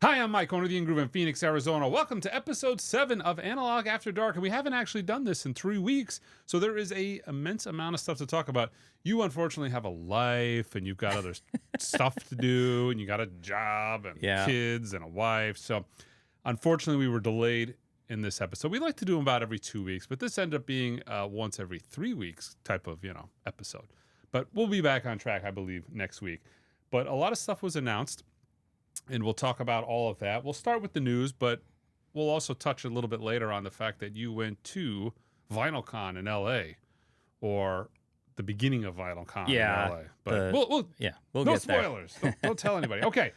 Hi, I'm Mike, owner of the In-Groove in Phoenix, Arizona. Welcome to episode 7 of Analog After Dark. And we haven't actually done this in 3 weeks, so there is an immense amount of stuff to talk about. You unfortunately have a life, and you've got other stuff to do, and you got a job, and kids, and a wife. So unfortunately, we were delayed in this episode. We like to do them about every 2 weeks, but this ended up being once every 3 weeks type of, episode. But we'll be back on track, I believe, next week. But a lot of stuff was announced, and we'll talk about all of that. We'll start with the news, but we'll also touch a little bit later on the fact that you went to VinylCon in LA, or the beginning of VinylCon in LA. But we'll no get spoilers. Don't tell anybody. Okay.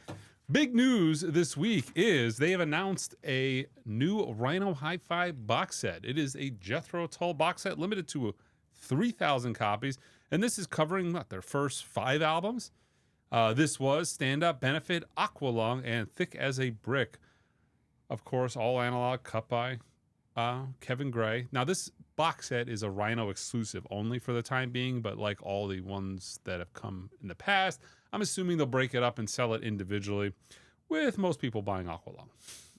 Big news this week is they have announced a new Rhino Hi-Fi box set. It is a Jethro Tull box set limited to 3,000 copies, and this is covering their first 5 albums. This was Stand Up, Benefit, Aqualung, and Thick as a Brick. Of course, all analog, cut by Kevin Gray. Now, this box set is a Rhino exclusive only for the time being, but like all the ones that have come in the past, I'm assuming they'll break it up and sell it individually, with most people buying Aqualung.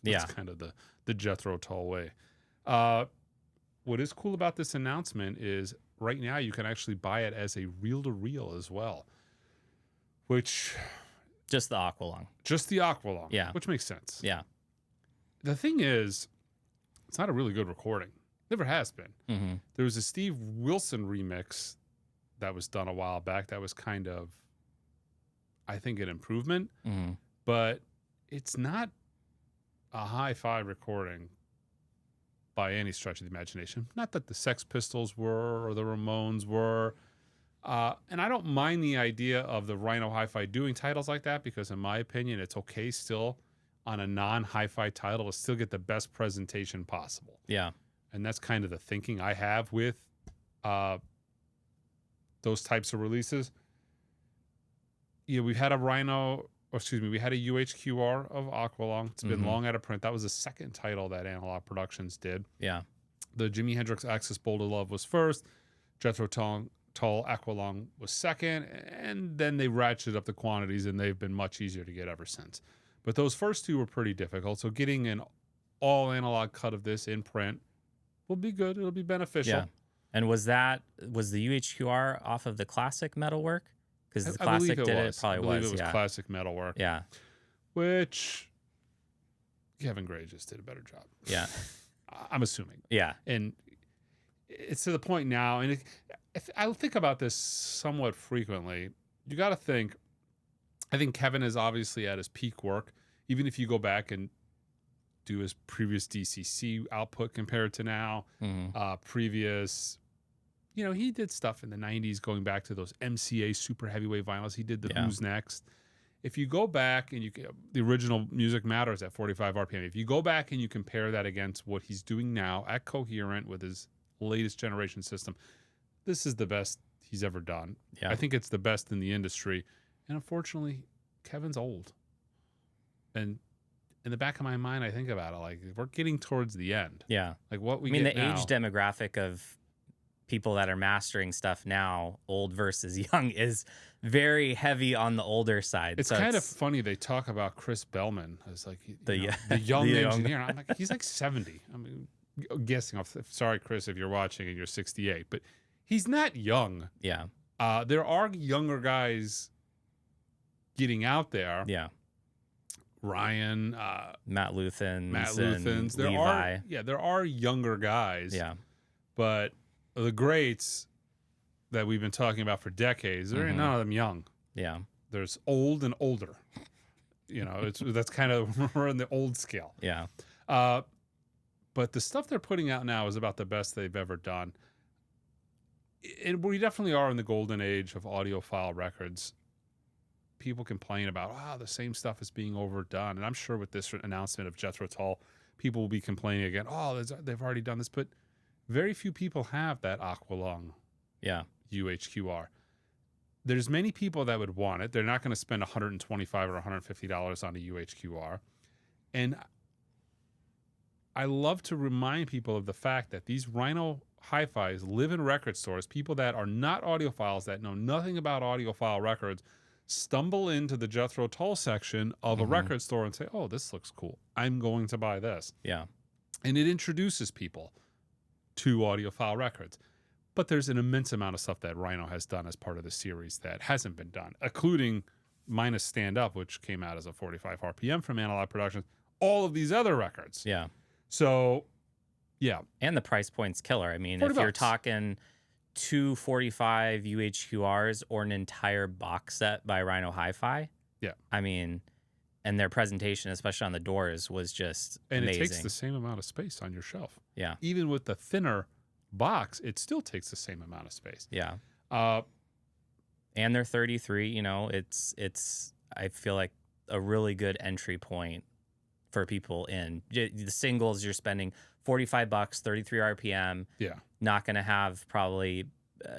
That's kind of the Jethro Tull way. What is cool about this announcement is right now you can actually buy it as a reel-to-reel as well. Which... Just the Aqualung. Just the Aqualung. Yeah. Which makes sense. Yeah. The thing is, it's not a really good recording. Never has been. Mm-hmm. There was a Steve Wilson remix that was done a while back that was kind of, I think, an improvement. Mm-hmm. But it's not a hi-fi recording by any stretch of the imagination. Not that the Sex Pistols were or the Ramones were. And I don't mind the idea of the Rhino Hi-Fi doing titles like that because, in my opinion, it's okay still on a non-hi-fi title to still get the best presentation possible. Yeah. And that's kind of the thinking I have with those types of releases. Yeah, we've had a we had a UHQR of Aqualung. It's been long out of print. That was the second title that Analog Productions did. Yeah. The Jimi Hendrix Axis Boulder Love was first. Jethro Tull Aqualung was second, and then they ratcheted up the quantities, and they've been much easier to get ever since. But those first two were pretty difficult, so getting an all-analog cut of this in print will be good. It'll be beneficial. Yeah. And was the UHQR off of the classic metalwork? Because the classic did it. It probably was. I believe it was classic metalwork. Yeah. Which Kevin Gray just did a better job. Yeah. I'm assuming. Yeah. And it's to the point now, and I think about this somewhat frequently. You got to think, I think Kevin is obviously at his peak work. Even if you go back and do his previous DCC output compared to now, previous, he did stuff in the 90s going back to those MCA super heavyweight vinyls. He did the Who's Next. If you go back and the original Music Matters at 45 RPM, if you go back and you compare that against what he's doing now at Cohearent with his latest generation system, this is the best he's ever done. Yeah. I think it's the best in the industry. And unfortunately, Kevin's old. And in the back of my mind, I think about it, like, we're getting towards the end. Yeah. Like what we get the now, age demographic of people that are mastering stuff now, old versus young, is very heavy on the older side. It's kind of funny they talk about Chris Bellman as like the young the engineer. I'm like, he's like 70. I mean, guessing off. Sorry, Chris, if you're watching and you're 68, but he's not young. Yeah. There are younger guys getting out there. Yeah. Ryan, Matt Luthans, There Levi. There are younger guys. Yeah. But the greats that we've been talking about for decades, there ain't none of them young. Yeah. There's old and older. That's kind of, we're in the old scale. Yeah. But the stuff they're putting out now is about the best they've ever done. And we definitely are in the golden age of audiophile records. People complain about, the same stuff is being overdone. And I'm sure with this announcement of Jethro Tull, people will be complaining again, they've already done this. But very few people have that Aqualung UHQR. There's many people that would want it. They're not going to spend $125 or $150 on a UHQR. And I love to remind people of the fact that these Rhino Hi-Fis live in record stores, people that are not audiophiles, that know nothing about audiophile records, stumble into the Jethro Tull section of a record store and say, oh, this looks cool. I'm going to buy this. Yeah. And it introduces people to audiophile records. But there's an immense amount of stuff that Rhino has done as part of the series that hasn't been done, including minus Stand Up, which came out as a 45 RPM from Analog Productions, all of these other records. Yeah. So, yeah. And the price point's killer. I mean, $40 if you're talking 245 UHQRs or an entire box set by Rhino Hi-Fi, yeah. I mean, and their presentation, especially on the doors, was just amazing. It takes the same amount of space on your shelf. Yeah. Even with the thinner box, it still takes the same amount of space. Yeah. And they're 33, you know, it's I feel like a really good entry point for people in. The singles, you're spending $45, 33 RPM. Yeah. Not going to have probably,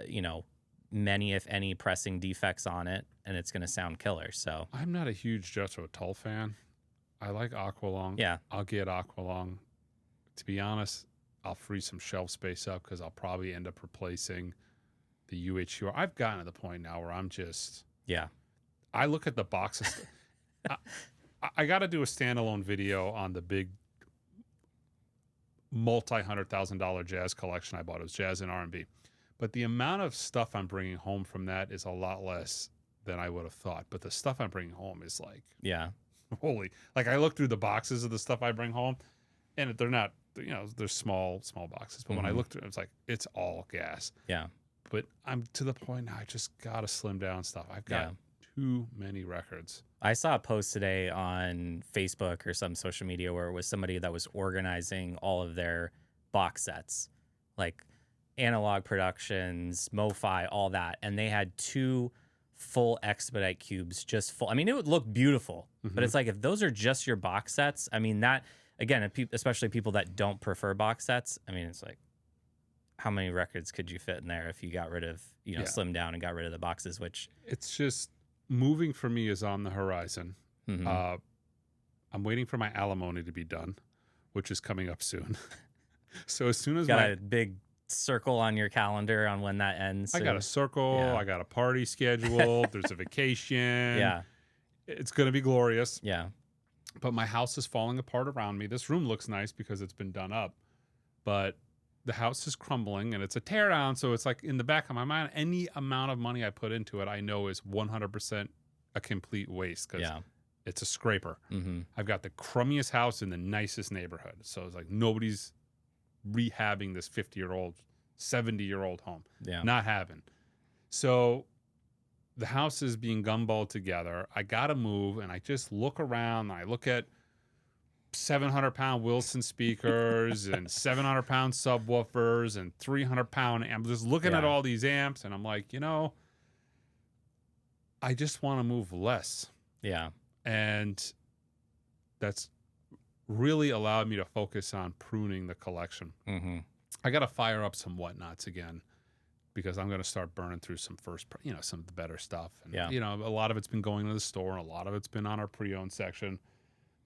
you know, many, if any, pressing defects on it, and it's going to sound killer. So I'm not a huge Jethro Tull fan. I like Aqualung. Yeah. I'll get Aqualung. To be honest, I'll free some shelf space up because I'll probably end up replacing the UHU. I've gotten to the point now where I'm just... Yeah. I look at the boxes. I got to do a standalone video on the big multi-$100,000 jazz collection I bought. It was jazz and R&B. But the amount of stuff I'm bringing home from that is a lot less than I would have thought. But the stuff I'm bringing home is like... Yeah. Holy... Like, I look through the boxes of the stuff I bring home, and they're not... You know, they're small boxes. But when I look through it, it's like, it's all gas. Yeah. But I'm to the point now, I just got to slim down stuff. I've got too many records. I saw a post today on Facebook or some social media where it was somebody that was organizing all of their box sets, like Analog Productions, MoFi, all that. And they had 2 full Expedite cubes, just full. I mean, it would look beautiful, but it's like, if those are just your box sets, I mean, that, again, especially people that don't prefer box sets, I mean, it's like, how many records could you fit in there if you got rid of, you know, slimmed down and got rid of the boxes, which... It's just, moving for me is on the horizon. I'm waiting for my alimony to be done, which is coming up soon. So as soon as got a big circle on your calendar on when that ends. I got a circle. Yeah. I got a party scheduled. There's a vacation. Yeah. It's going to be glorious. Yeah. But my house is falling apart around me. This room looks nice because it's been done up, but the house is crumbling and it's a tear down. So it's like in the back of my mind, any amount of money I put into it, I know is 100% a complete waste because it's a scraper. I've got the crummiest house in the nicest neighborhood. So it's like nobody's rehabbing this 50-year-old, 70-year-old home. Yeah. Not having. So the house is being gumballed together. I got to move, and I just look around. And I look at 700-pound Wilson speakers and 700-pound subwoofers and 300-pound amps. Just looking at all these amps, and I'm like, you know, I just want to move less. Yeah. And that's really allowed me to focus on pruning the collection. I got to fire up some whatnots again because I'm going to start burning through some some of the better stuff. And, you know, a lot of it's been going to the store, and a lot of it's been on our pre-owned section.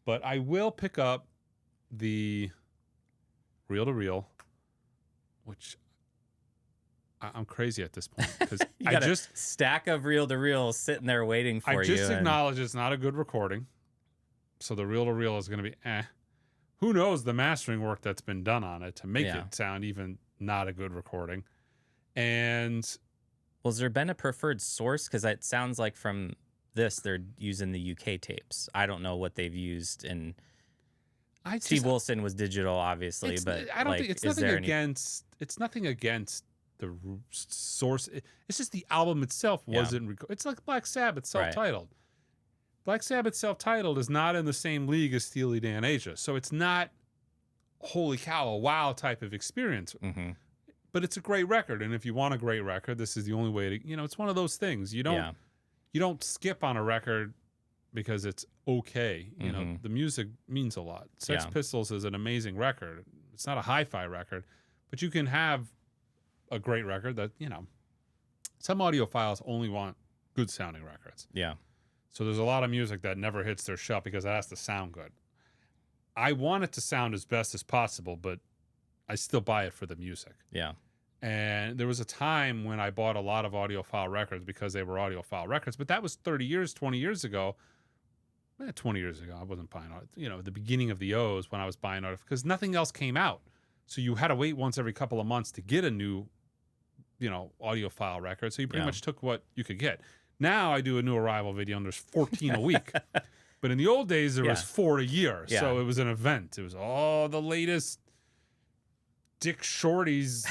But I will pick up the reel-to-reel, which I'm crazy at this point because I just stack of reel-to-reel sitting there waiting for you. I just acknowledge it's not a good recording, so the reel-to-reel is going to be Who knows the mastering work that's been done on it to make it sound even not a good recording. And well, has there been a preferred source? Because it sounds like from this they're using the UK tapes. I don't know what they've used, and Steve Wilson was digital, obviously, but I don't think it's nothing against. It's nothing against the source. It's just the album itself wasn't. It's like Black Sabbath self-titled. Black Sabbath self-titled is not in the same league as Steely Dan Asia, so it's not holy cow, a wow type of experience. But it's a great record, and if you want a great record, this is the only way to. You know, it's one of those things. You don't skip on a record because it's okay. You know, the music means a lot. Sex Pistols is an amazing record. It's not a hi-fi record, but you can have a great record that, you know, some audiophiles only want good sounding records. Yeah. So there's a lot of music that never hits their shelf because it has to sound good. I want it to sound as best as possible, but I still buy it for the music. Yeah. And there was a time when I bought a lot of audiophile records because they were audiophile records, but that was 30 years, 20 years ago. 20 years ago, I wasn't buying the beginning of the O's when I was buying art because nothing else came out. So you had to wait once every couple of months to get a new, audiophile record. So you pretty much took what you could get. Now I do a new arrival video and there's 14 a week. But in the old days, there was 4 a year. Yeah. So it was an event. It was all the latest Dick Shorty's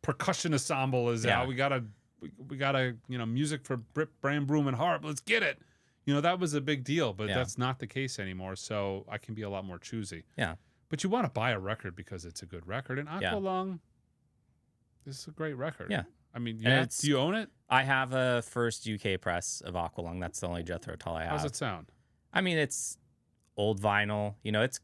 percussion ensemble is out. We gotta music for Britt, Bram, Broom, and Harp. Let's get it. That was a big deal, but that's not the case anymore. So I can be a lot more choosy. Yeah. But you want to buy a record because it's a good record. And Aqualung, this is a great record. Yeah. I mean, do you own it? I have a first UK press of Aqualung. That's the only Jethro Tull I have. How's it sound? I mean, it's old vinyl.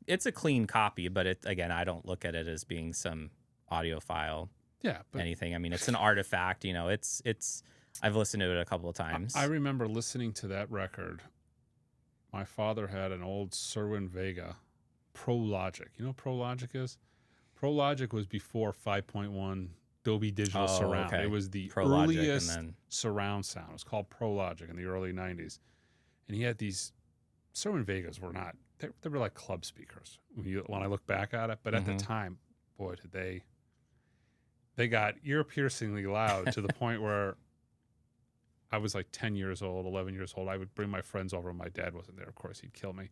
It's a clean copy, but again, I don't look at it as being some audiophile. Yeah, but anything. I mean, it's an artifact. It's. I've listened to it a couple of times. I remember listening to that record. My father had an old Serwin Vega Pro Logic. You know what Pro Logic is? Pro Logic was before 5.1 Dolby Digital Surround. Okay. It was the Pro Logic earliest surround sound. It was called Pro Logic in the early 90s. And he had these Serwin Vegas were not, they were like club speakers when I look back at it. But at the time, boy, did they got ear-piercingly loud to the point where I was like 10 years old, 11 years old. I would bring my friends over. My dad wasn't there. Of course, he'd kill me.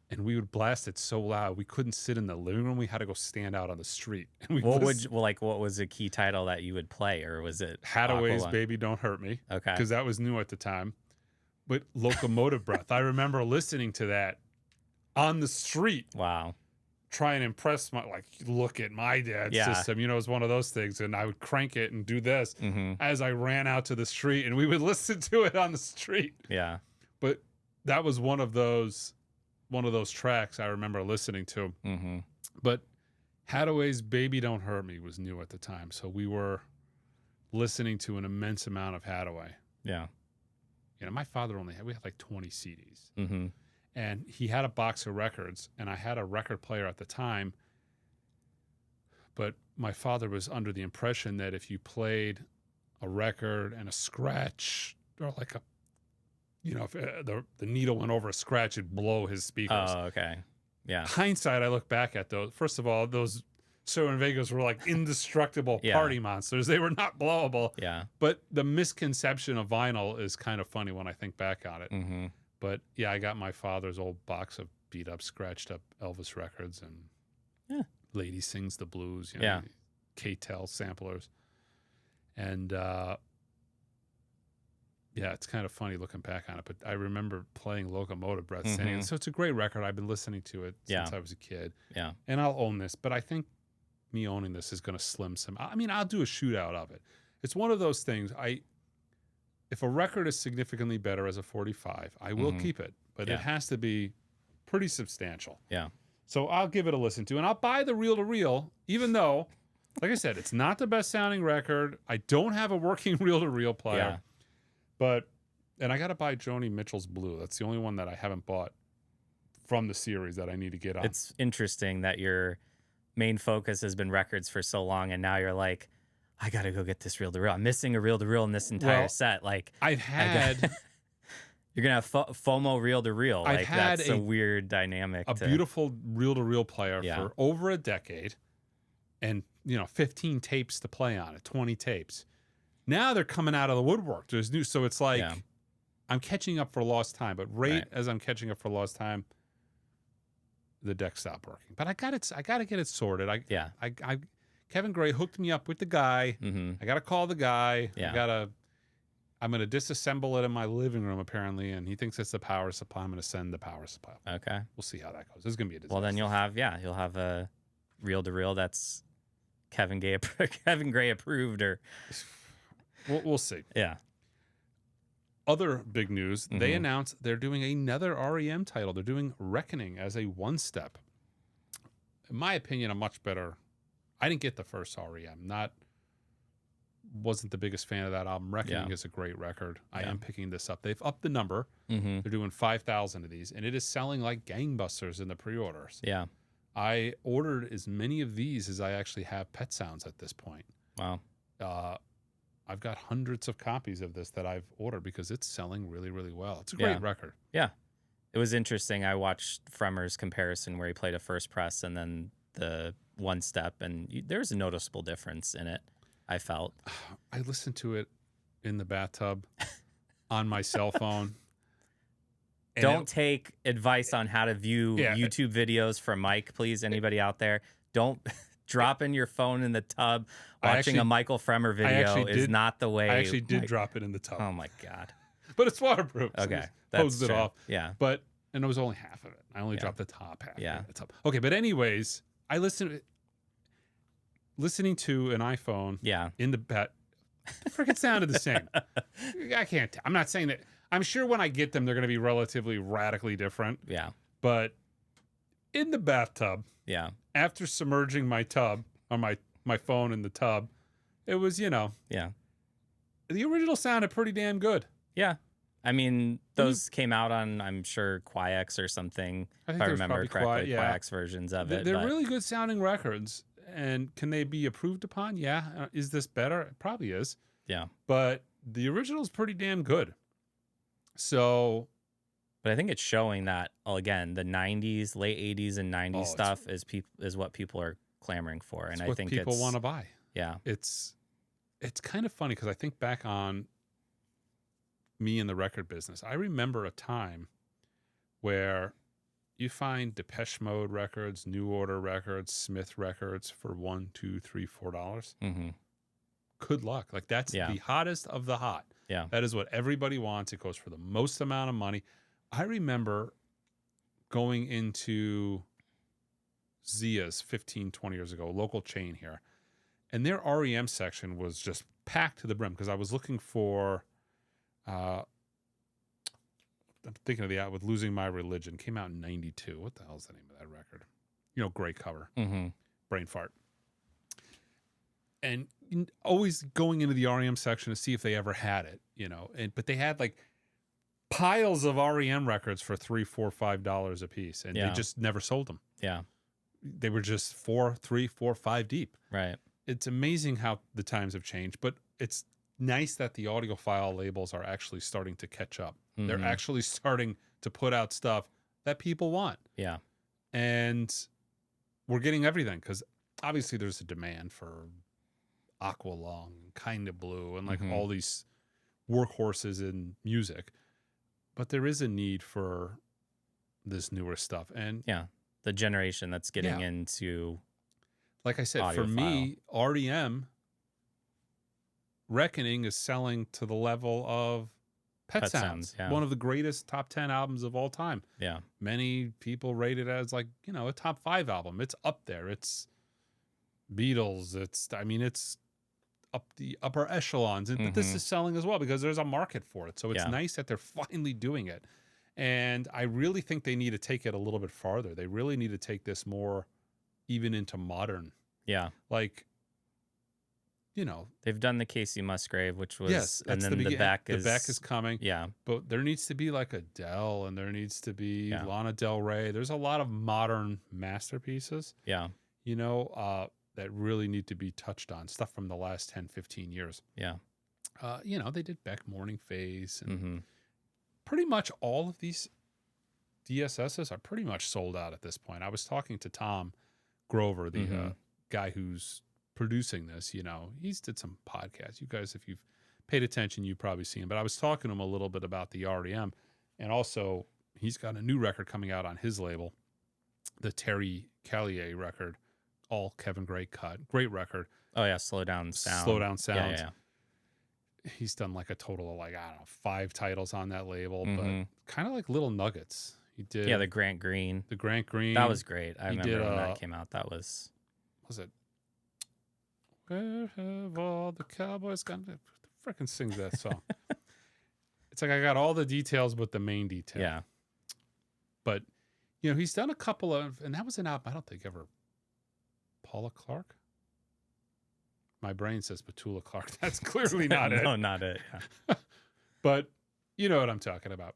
And we would blast it so loud we couldn't sit in the living room. We had to go stand out on the street. And what was a key title that you would play, or was it Hadaway's Aqualung? Baby Don't Hurt Me? Okay, because that was new at the time. But Locomotive Breath, I remember listening to that on the street. Wow. Try and impress look at my dad's system. It was one of those things. And I would crank it and do this as I ran out to the street, and we would listen to it on the street. Yeah. But that was one of those tracks I remember listening to. But Hadaway's Baby Don't Hurt Me was new at the time. So we were listening to an immense amount of Hadaway. Yeah. My father we had like 20 CDs. And he had a box of records, and I had a record player at the time. But my father was under the impression that if you played a record and a scratch, or like if the needle went over a scratch, it'd blow his speakers. Oh, okay. Yeah. Hindsight, I look back at those. First of all, those Serwin Vegas were like indestructible party monsters. They were not blowable. Yeah. But the misconception of vinyl is kind of funny when I think back on it. But yeah, I got my father's old box of beat up, scratched up Elvis records and Lady Sings the Blues, K-Tel samplers. And it's kind of funny looking back on it. But I remember playing Locomotive Breath saying, so it's a great record. I've been listening to it since I was a kid. Yeah. And I'll own this. But I think me owning this is going to slim some. I mean, I'll do a shootout of it. It's one of those things. If a record is significantly better as a 45, I will keep it, but it has to be pretty substantial. Yeah. So I'll give it a listen to, and I'll buy the reel-to-reel, even though, like I said, it's not the best-sounding record. I don't have a working reel-to-reel player, and I got to buy Joni Mitchell's Blue. That's the only one that I haven't bought from the series that I need to get on. It's interesting that your main focus has been records for so long, and now you're like, I gotta go get this reel-to-reel. I'm missing a reel-to-reel in this entire set. Like I've had, you're gonna have FOMO reel-to-reel. I've like had that's a weird dynamic. A beautiful reel-to-reel player for over a decade, and 15 tapes to play on it, 20 tapes. Now they're coming out of the woodwork. There's new, so it's like I'm catching up for lost time. But as I'm catching up for lost time, the deck stopped working. But I got to get it sorted. Kevin Gray hooked me up with the guy. I got to call the guy. I'm going to disassemble it in my living room, apparently, and he thinks it's the power supply. I'm going to send the power supply. Okay. We'll see how that goes. This is going to be a disaster. Well, then you'll have a reel-to-reel that's Kevin Gray approved, or we'll see. Yeah. Other big news, they announced they're doing another R.E.M. title. They're doing Reckoning as a one-step. In my opinion, a much better... I didn't get the first R.E.M. Wasn't the biggest fan of that album. Reckoning is a great record. I am picking this up. They've upped the number. They're doing 5,000 of these, and it is selling like gangbusters in the pre-orders. Yeah. I ordered as many of these as I actually have pet sounds at this point. Wow. I've got hundreds of copies of this that I've ordered because it's selling really, really well. It's a great record. Yeah. It was interesting. I watched Fremer's comparison where he played a first press and then the one step, and there's a noticeable difference in it, I felt. I listened to it in the bathtub on my cell phone. Don't take advice on how to view YouTube videos from Mike, please. Anybody out there, don't drop in your phone in the tub. Watching a Michael Fremer video is not the way. I actually did drop it in the tub. Oh my God. But it's waterproof. Okay. So hosed it off. Yeah. And it was only half of it. I only dropped the top half. Yeah. Of the tub. Okay. But anyways, I listening to an iPhone. Yeah. In the bat. The freaking sounded the same. I can't. I'm not saying that. I'm sure when I get them, they're going to be relatively radically different. Yeah. But in the bathtub, after submerging my tub or my phone in the tub, it was, the original sounded pretty damn good. Yeah. I mean, those came out on, I'm sure, Quiex or something, if I remember correctly, Quiex versions of it. They're really good sounding records. And can they be improved upon? Yeah. Is this better? It probably is. Yeah. But the original is pretty damn good. So, but I think it's showing that again, the '90s, late '80s, and '90s stuff is what people are clamoring for, and I think people want to buy. Yeah, it's kind of funny because I think back on me in the record business. I remember a time where you find Depeche Mode records, New Order records, Smith records for $1, $2, $3, $4. Mm-hmm. Good luck. Like that's the hottest of the hot. Yeah. That is what everybody wants. It goes for the most amount of money. I remember going into Zia's 15, 20 years ago, a local chain here, and their R.E.M. section was just packed to the brim because I was looking for, I'm thinking of the out with Losing My Religion. Came out in 92. What the hell is the name of that record? Great cover. Mm-hmm. Brain fart. And always going into the R.E.M. section to see if they ever had it, but they had like piles of R.E.M. records for $3, $4, $5 a piece, and they just never sold them. Yeah, they were just 4, 3, 4, 5 deep. Right. It's amazing how the times have changed, but it's nice that the audiophile labels are actually starting to catch up. Mm-hmm. They're actually starting to put out stuff that people want. Yeah, and we're getting everything because obviously there's a demand for Aqualung, Kinda Blue, and like all these workhorses in music, but there is a need for this newer stuff. And the generation that's getting into, like I said, audiophile. For me, R.E.M. Reckoning is selling to the level of Pet Sounds. One of the greatest top 10 albums of all time. Yeah, many people rate it as like a top 5 album. It's up there. It's Beatles. It's up the upper echelons, but this is selling as well because there's a market for it. So it's nice that they're finally doing it. And I really think they need to take it a little bit farther. They really need to take this more even into modern. Yeah. Like, they've done the Casey Musgrave, which was, and then the back is coming. Yeah. But there needs to be like Adele, and there needs to be Lana Del Rey. There's a lot of modern masterpieces. Yeah. That really need to be touched on, stuff from the last 10, 15 years. Yeah. They did Beck Morning Phase, and pretty much all of these DSSs are pretty much sold out at this point. I was talking to Tom Grover, the guy who's producing this. He's did some podcasts. You guys, if you've paid attention, you've probably seen him. But I was talking to him a little bit about the R.E.M. And also, he's got a new record coming out on his label, the Terry Callier record. All Kevin Gray cut. Great record. Oh, yeah. Slow Down Sound. Slow Down Sound. Yeah. He's done like a total of 5 titles on that label, but kind of like little nuggets. He did. Yeah, the Grant Green. The Grant Green. That was great. I remember when that came out. That was. Was it? Where have all the cowboys gone? Who freaking sings that song? It's like I got all the details but the main detail. Yeah. But, he's done a couple of, and that was an album I don't think ever. Paula Clark? My brain says Petula Clark. That's clearly not it. No, not it. Yeah. But you know what I'm talking about.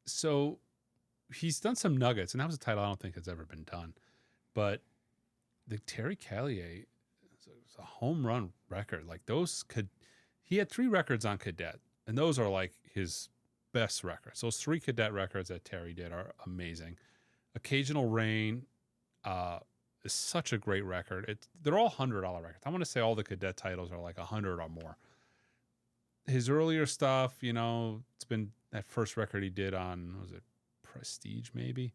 So he's done some nuggets, and that was a title I don't think has ever been done. But the Terry Callier is a home run record. Like he had 3 records on Cadet, and those are like his best records. Those 3 Cadet records that Terry did are amazing. Occasional Rain is such a great record. They're all $100 records. I want to say all the Cadet titles are like 100 or more. His earlier stuff, it's been that first record he did on, was it Prestige maybe?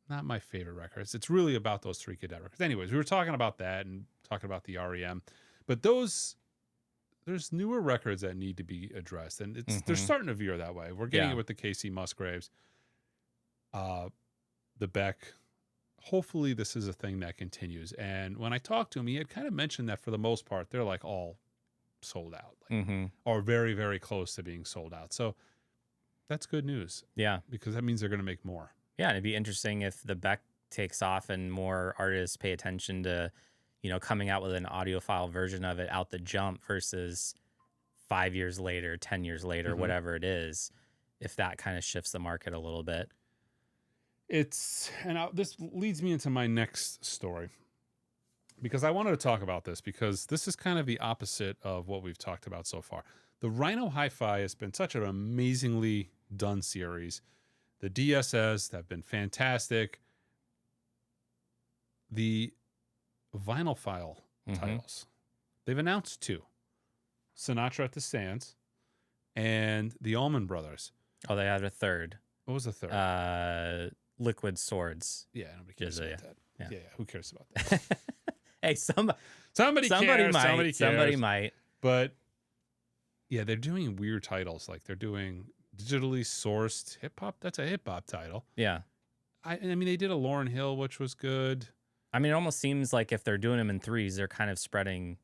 Not my favorite records. It's really about those 3 Cadet records. Anyways, we were talking about that and talking about the R.E.M. But there's newer records that need to be addressed, and they're starting to veer that way. We're getting it with the KC Musgraves, the Beck. Hopefully this is a thing that continues. And when I talked to him, he had kind of mentioned that for the most part, they're like all sold out, or very, very close to being sold out. So that's good news. Yeah. Because that means they're going to make more. Yeah. And it'd be interesting if the Beck takes off and more artists pay attention to, coming out with an audiophile version of it out the jump versus 5 years later, 10 years later, whatever it is, if that kind of shifts the market a little bit. This leads me into my next story, because I wanted to talk about this because this is kind of the opposite of what we've talked about so far. The Rhino Hi-Fi has been such an amazingly done series. The DSS have been fantastic. The Vinylphyle titles, they've announced 2. Sinatra at the Sands and the Allman Brothers. Oh, they had a third. What was the third? Liquid Swords. Yeah, nobody cares about that. Yeah, who cares about that? Hey, somebody cares. might. Somebody might. But yeah, they're doing weird titles. Like they're doing digitally sourced hip hop. That's a hip hop title. Yeah. I mean, they did a Lauryn Hill, which was good. I mean, it almost seems like if they're doing them in 3s, they're kind of spreading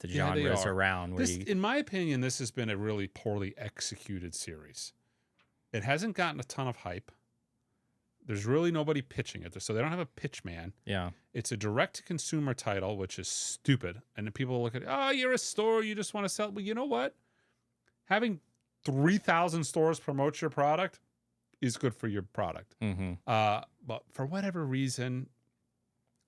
the genres around. In my opinion, this has been a really poorly executed series. It hasn't gotten a ton of hype. There's really nobody pitching it, so they don't have a pitch man. Yeah. It's a direct-to-consumer title, which is stupid. And then people look at, you're a store, you just want to sell. Well, you know what? Having 3,000 stores promote your product is good for your product. But for whatever reason,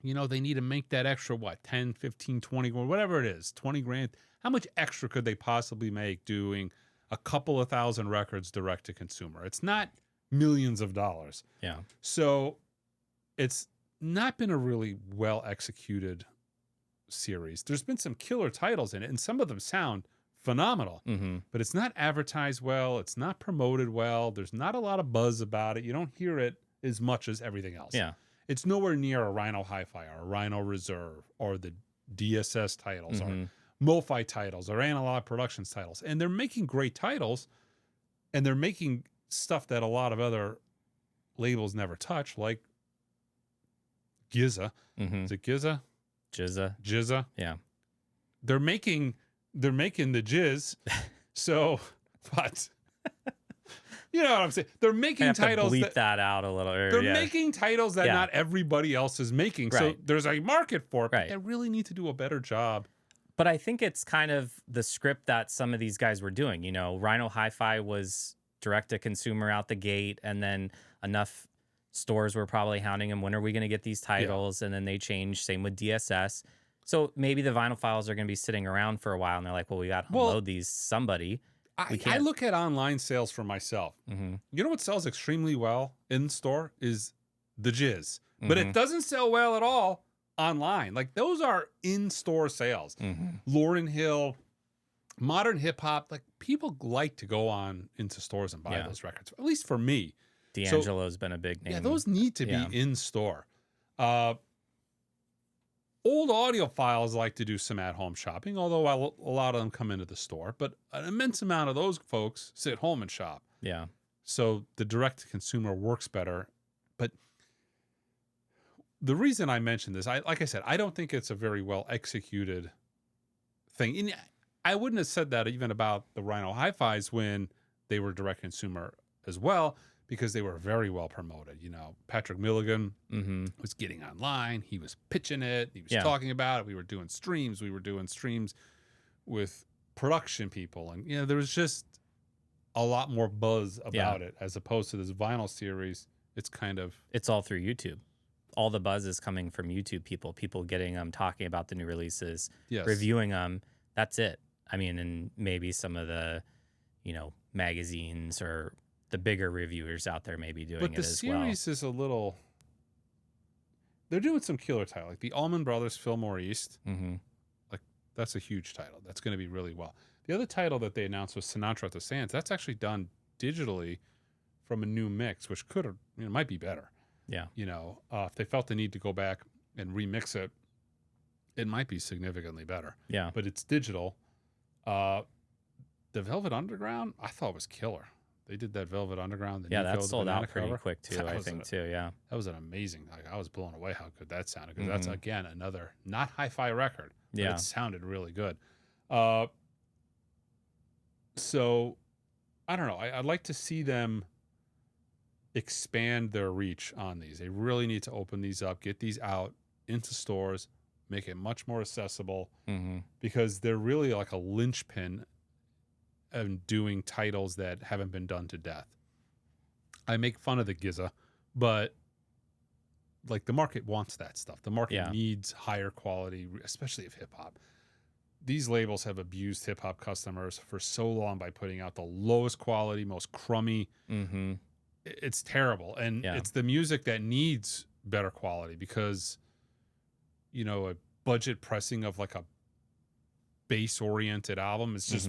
they need to make that extra, 10, 15, 20, whatever it is, 20 grand. How much extra could they possibly make doing a couple of thousand records direct-to-consumer? It's not millions of dollars. Yeah. So it's not been a really well executed series. There's been some killer titles in it, and some of them sound phenomenal, but it's not advertised well. It's not promoted well. There's not a lot of buzz about it. You don't hear it as much as everything else. Yeah. It's nowhere near a Rhino Hi-Fi or a Rhino Reserve or the DSS titles or MoFi titles or Analog Productions titles. And they're making great titles, and they're making stuff that a lot of other labels never touch, like Giza. Is it Giza? Jizza. Yeah. They're making the jizz. So, but you know what I'm saying? They're making titles to bleep that out a little. They're making titles that not everybody else is making. Right. So there's a market for it. But they really need to do a better job. But I think it's kind of the script that some of these guys were doing. Rhino Hi-Fi was direct to consumer out the gate, and then enough stores were probably hounding them, when are we going to get these titles? And then they changed. Same with DSS. So maybe the Vinylphiles are going to be sitting around for a while, and they're like, well, we got to unload these somebody. I look at online sales for myself. You know what sells extremely well in store is the jizz, but it doesn't sell well at all online. Like those are in-store sales. Lauryn Hill, modern hip hop, like people like to go on into stores and buy those records. At least for me, D'Angelo's been a big name. Yeah, those need to be in store. Old audiophiles like to do some at-home shopping, although a lot of them come into the store. But an immense amount of those folks sit home and shop. Yeah. So the direct-to-consumer works better. But the reason I mentioned this, like I said, I don't think it's a very well-executed thing. And I wouldn't have said that even about the Rhino Hi-Fis when they were direct-consumer as well, because they were very well promoted. Patrick Milligan was getting online. He was pitching it. He was talking about it. We were doing streams. With production people. And, there was just a lot more buzz about it as opposed to this vinyl series. it's kind of It's all through YouTube. All the buzz is coming from YouTube people getting them, talking about the new releases, yes. reviewing them. That's it. I mean, and maybe some of the, magazines or the bigger reviewers out there may be doing it as well. But the series is a little. They're doing some killer title, like the Allman Brothers Fillmore East. Mm-hmm. Like that's a huge title. That's going to be really well. The other title that they announced was Sinatra at the Sands. That's actually done digitally from a new mix, which might be better. Yeah. If they felt the need to go back and remix it, it might be significantly better. Yeah. But it's digital. The Velvet Underground, I thought was killer. They did that Velvet Underground. That sold out pretty quick too, I think, too. Yeah. That was an amazing, I was blown away how good that sounded, because that's, again, another not hi-fi record. But it sounded really good. So, I don't know. I'd like to see them expand their reach on these. They really need to open these up, get these out into stores, make it much more accessible, because they're really like a linchpin of doing titles that haven't been done to death. I make fun of the Giza, but like the market wants that stuff. The market needs higher quality, especially of hip hop. These labels have abused hip hop customers for so long by putting out the lowest quality, most crummy. It's terrible. And it's the music that needs better quality, because, a budget pressing of like a bass oriented album is just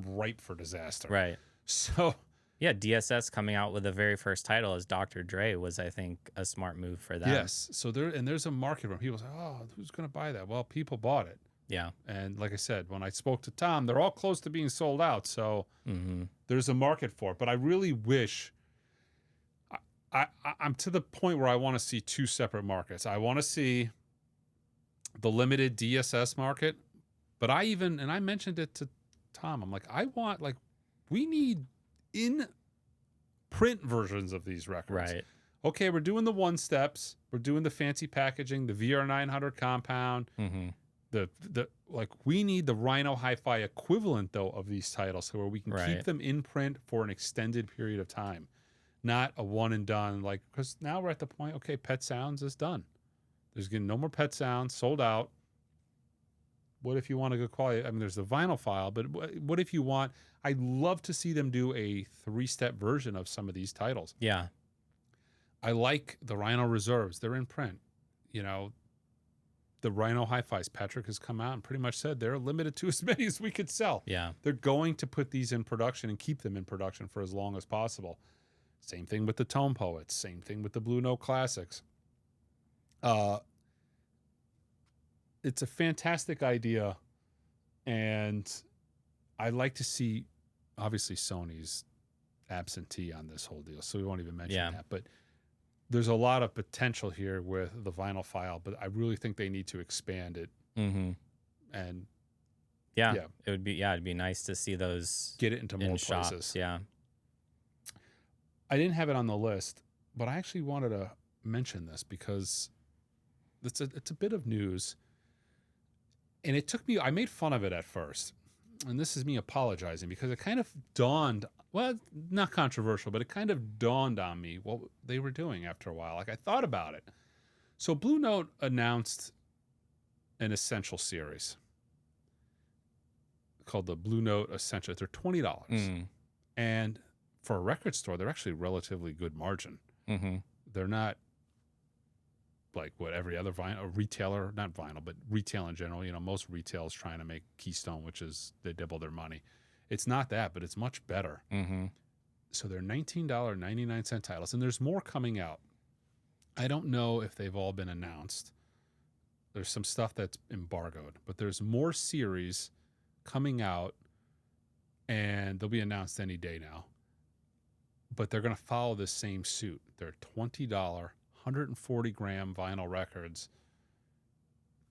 ripe for disaster. Right. So DSS coming out with the very first title as Dr. Dre was, I think, a smart move for them. Yes. So there's a market where people say, oh, who's going to buy that? Well, people bought it. Yeah. And like I said, when I spoke to Tom, they're all close to being sold out. So there's a market for it. But I really wish, I'm to the point where I want to see two separate markets. I want to see the limited DSS market, but I mentioned it to Tom. I'm like, we need in print versions of these records. Right. Okay, we're doing the one steps, we're doing the fancy packaging, the VR900 compound. We need the Rhino Hi-Fi equivalent though of these titles, so where we can keep them in print for an extended period of time, not a one and done. Because now we're at the point, okay, Pet Sounds is done. There's getting no more Pet Sounds, sold out. What if you want a good quality? I mean, there's the Vinylphyle, but what if you want? I'd love to see them do a 3-step version of some of these titles. Yeah. I like the Rhino Reserves. They're in print. The Rhino Hi-Fis, Patrick has come out and pretty much said they're limited to as many as we could sell. Yeah. They're going to put these in production and keep them in production for as long as possible. Same thing with the Tone Poets. Same thing with the Blue Note Classics. It's a fantastic idea, and I'd like to see, obviously Sony's absentee on this whole deal, so we won't even mention that. But there's a lot of potential here with the Vinylphyle, but I really think they need to expand it. And it'd be nice to see those get it into more shops. places. Yeah. I didn't have it on the list, but I actually wanted to mention this because it's a bit of news. And it took me, I made fun of it at first. And this is me apologizing because it kind of dawned, well, not controversial, but it kind of dawned on me what they were doing after a while. I thought about it. So Blue Note announced an Essential series called the Blue Note Essential. They're $20. And for a record store, they're actually relatively good margin. They're not like what every other retailer, not vinyl, but retail in general. Most retail is trying to make Keystone, which is they double their money. It's not that, but it's much better. So they're $19.99 titles, and there's more coming out. I don't know if they've all been announced. There's some stuff that's embargoed, but there's more series coming out, and they'll be announced any day now. But they're going to follow this same suit. They're $20, 140-gram vinyl records.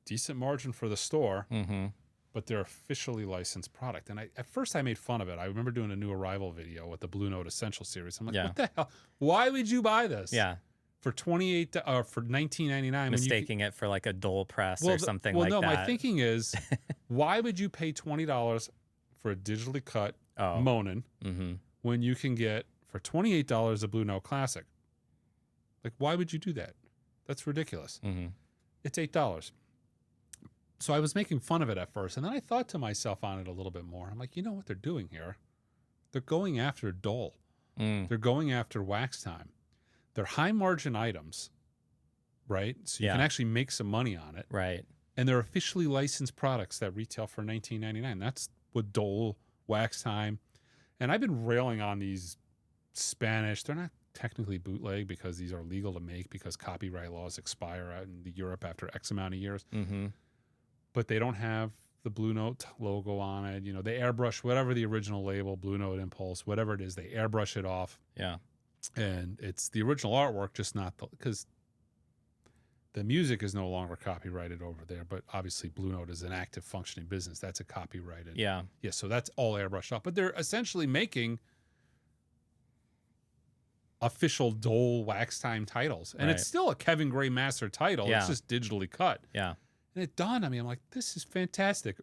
Decent margin for the store, but they're officially licensed product. And at first I made fun of it. I remember doing a new Arrival video with the Blue Note Essential series. I'm like, what the hell? Why would you buy this? Yeah. For $19.99. Mistaking it for like a Dole press or something like that. Well, no, my thinking is, why would you pay $20 for a digitally cut Monin when you can get for $28 a Blue Note Classic? Like, why would you do that? That's ridiculous. Mm-hmm. It's $8. So I was making fun of it at first, and then I thought to myself on it a little bit more. I'm like, you know what they're doing here? They're going after Dole. They're going after Waxtime. They're high margin items, right? So you can actually make some money on it. Right. And they're officially licensed products that retail for $19.99. That's what Dole, Waxtime, and I've been railing on these Spanish. They're not technically bootleg because these are legal to make because copyright laws expire out in Europe after X amount of years. Mm-hmm. But they don't have the Blue Note logo on it. You know, they airbrush whatever the original label, Blue Note Impulse, whatever it is, they airbrush it off. Yeah. And it's the original artwork, just not because the music is no longer copyrighted over there. But obviously, Blue Note is an active functioning business. That's a copyrighted. Yeah. Yeah. So that's all airbrushed off. But they're essentially making official Dole Waxtime titles. And it's still a Kevin Gray master title. Yeah. It's just digitally cut. Yeah. And it dawned on me, I'm like, this is fantastic.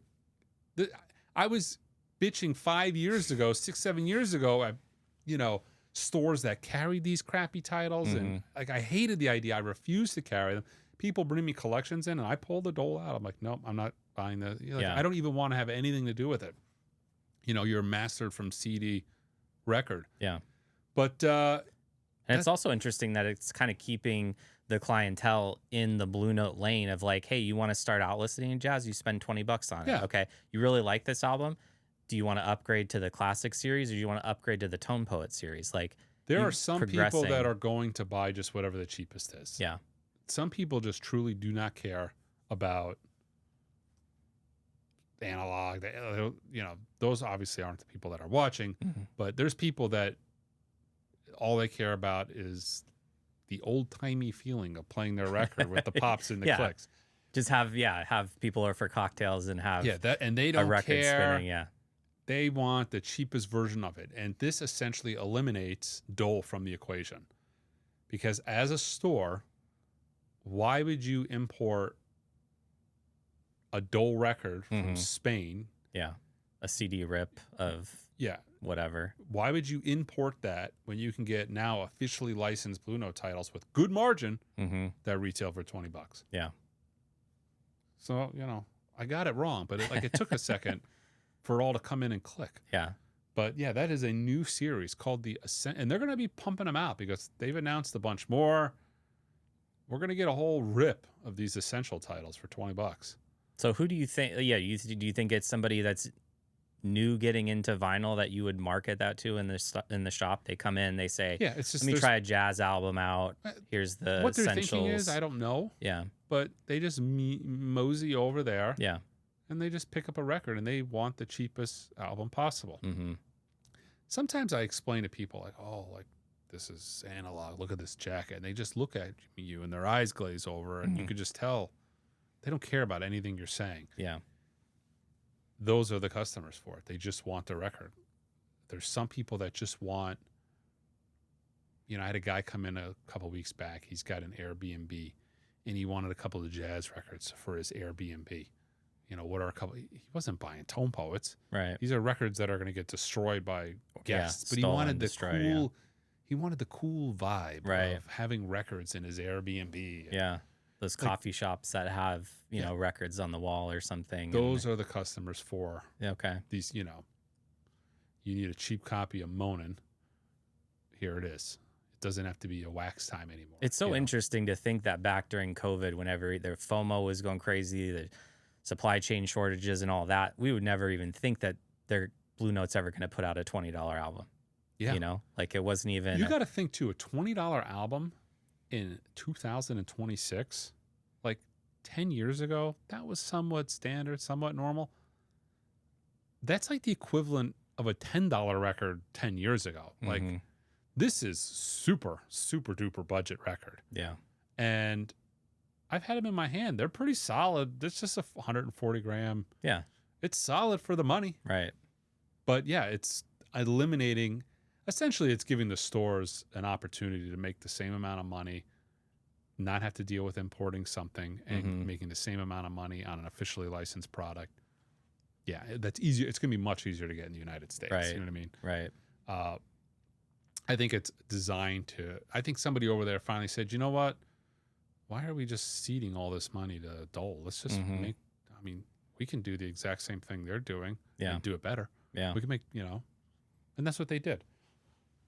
I was bitching 5 years ago, 6, 7 years ago at, you know, stores that carried these crappy titles. And like, I hated the idea. I refused to carry them. People bring me collections in and I pull the Dole out. I'm like, nope, I'm not buying that. Like, I don't even want to have anything to do with it. You know, you're mastered from CD record. Yeah. But, and it's also interesting that it's kind of keeping the clientele in the Blue Note lane of like, hey, you want to start out listening to jazz? You spend $20 on it. Yeah. Okay. You really like this album? Do you want to upgrade to the classic series or do you want to upgrade to the Tone Poet series? Like, there are some people that are going to buy just whatever the cheapest is. Yeah. Some people just truly do not care about analog. You know, those obviously aren't the people that are watching, but there's people that all they care about is the old-timey feeling of playing their record with the pops and the clicks. Just have people over for cocktails and have and they don't a record care. spinning, They want the cheapest version of it. And this essentially eliminates Dole from the equation. Because as a store, why would you import a Dole record from Spain? Yeah. A CD rip of whatever. Why would you import that when you can get now officially licensed Blue Note titles with good margin that retail for $20? Yeah. So, you know, I got it wrong, but it took a second for it all to come in and click. Yeah. But yeah, that is a new series called the Ascent, and they're going to be pumping them out because they've announced a bunch more. We're going to get a whole rip of these essential titles for $20. So who do you think? Yeah, do you think it's somebody that's new getting into vinyl that you would market that to in the shop? They come in, they say, yeah, it's just let me try a jazz album out. Here's the what they're essentials. thinking is, I don't know. Yeah, but they just mosey over there. Yeah, and they just pick up a record and they want the cheapest album possible. Sometimes I explain to people like, oh, like this is analog. Look at this jacket, and they just look at you and their eyes glaze over, and you could just tell they don't care about anything you're saying. Yeah. Those are the customers for it. They just want the record. There's some people that just want, you know, I had a guy come in a couple weeks back. He's got an Airbnb and he wanted a couple of jazz records for his Airbnb. You know, what are a couple, he wasn't buying Tone Poets. Right. These are records that are going to get destroyed by guests, but he wanted the cool, he wanted the cool vibe of having records in his Airbnb. Yeah. Those coffee shops that have, you know, records on the wall or something. Those are the customers for these, you know, you need a cheap copy of Monin. Here it is. It doesn't have to be a Waxtime anymore. It's so interesting to think that back during COVID, whenever their FOMO was going crazy, the supply chain shortages and all that, we would never even think that their Blue Note's ever going to put out a $20 album. Yeah. You know, like it wasn't even. You got to think too, a $20 album in 2026, like 10 years ago, that was somewhat standard, somewhat normal. That's like the equivalent of a $10 record 10 years ago. Like this is super, super duper budget record. Yeah. And I've had them in my hand. They're pretty solid. It's just a 140 gram. Yeah. It's solid for the money. Right. But yeah, it's eliminating, essentially it's giving the stores an opportunity to make the same amount of money, not have to deal with importing something and making the same amount of money on an officially licensed product. Yeah, that's easier. It's going to be much easier to get in the United States. Right. You know what I mean? Right. I think it's designed to. I think somebody over there finally said, you know what? Why are we just seeding all this money to Dole? Let's just make. I mean, we can do the exact same thing they're doing and do it better. Yeah. We can make, and that's what they did.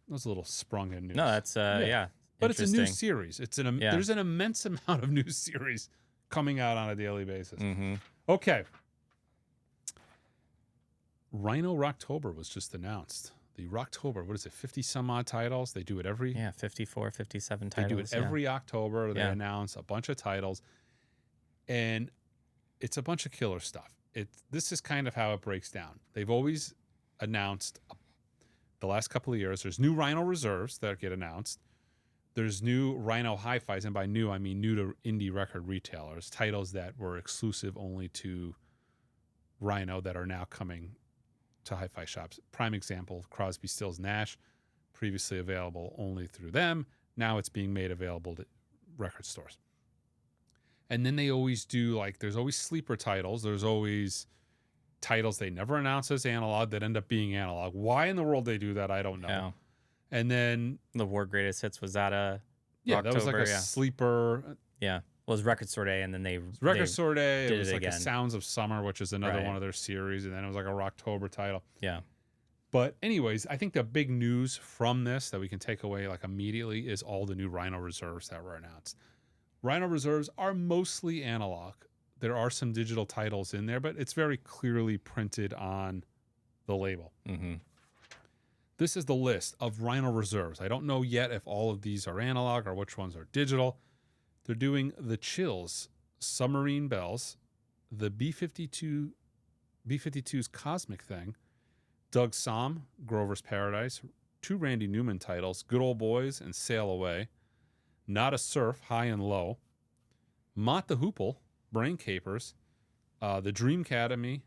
That was a little sprung in news. No, that's but it's a new series. Yeah. There's an immense amount of new series coming out on a daily basis. Mm-hmm. Okay. Rhino Rocktober was just announced. The Rocktober, what is it, 50 some odd titles? They do it every 54, 57 titles. They do it every October. They announce a bunch of titles. And it's a bunch of killer stuff. This is kind of how it breaks down. They've always announced the last couple of years, there's new Rhino Reserves that get announced. There's new Rhino Hi-Fis, and by new, I mean new to indie record retailers, titles that were exclusive only to Rhino that are now coming to hi-fi shops. Prime example, Crosby, Stills, Nash, previously available only through them. Now it's being made available to record stores. And then they always do, there's always sleeper titles. There's always titles they never announce as analog that end up being analog. Why in the world they do that, I don't know. Yeah. And then the War Greatest Hits, was that a Rocktober? That was like a sleeper. Yeah. Well, it was Record Store Day, and then Record Store Day. It was like again. a Sounds of Summer, which is another one of their series, and then it was like a Rocktober title. Yeah. But anyways, I think the big news from this that we can take away immediately is all the new Rhino Reserves that were announced. Rhino Reserves are mostly analog. There are some digital titles in there, but it's very clearly printed on the label. Mm-hmm. This is the list of Rhino Reserves. I don't know yet if all of these are analog or which ones are digital. They're doing the Chills Submarine Bells, the B-52's Cosmic Thing, Doug Somm, Grover's Paradise, 2 Randy Newman titles, Good Old Boys and Sail Away, Not a Surf, High and Low, Mott the Hoople, Brain Capers, the Dream Academy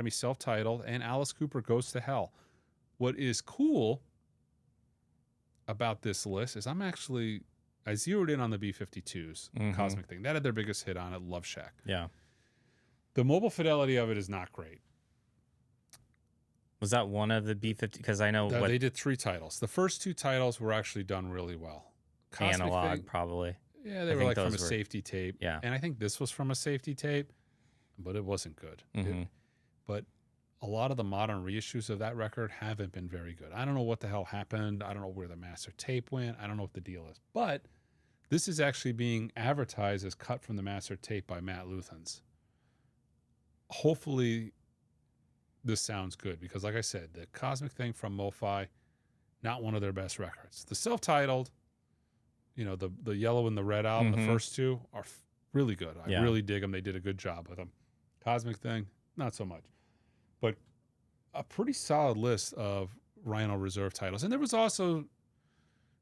self-titled, and Alice Cooper Goes to Hell. What is cool about this list is I zeroed in on the B-52's Cosmic Thing. That had their biggest hit on it, Love Shack. Yeah. The mobile fidelity of it is not great. Was that one of the B-50? Because I know they did 3 titles. The first 2 titles were actually done really well. Cosmic analog, Thing, probably. Yeah, they were from a safety tape. Yeah. And I think this was from a safety tape, but it wasn't good. Mm-hmm. But a lot of the modern reissues of that record haven't been very good. I don't know what the hell happened. I don't know where the master tape went. I don't know what the deal is. But this is actually being advertised as cut from the master tape by Matt Luthans. Hopefully this sounds good because, like I said, the Cosmic Thing from MoFi, not one of their best records. The self-titled, the yellow and the red album, the first 2 are really good. I really dig them. They did a good job with them. Cosmic Thing, not so much. But a pretty solid list of Rhino Reserve titles. And there was also,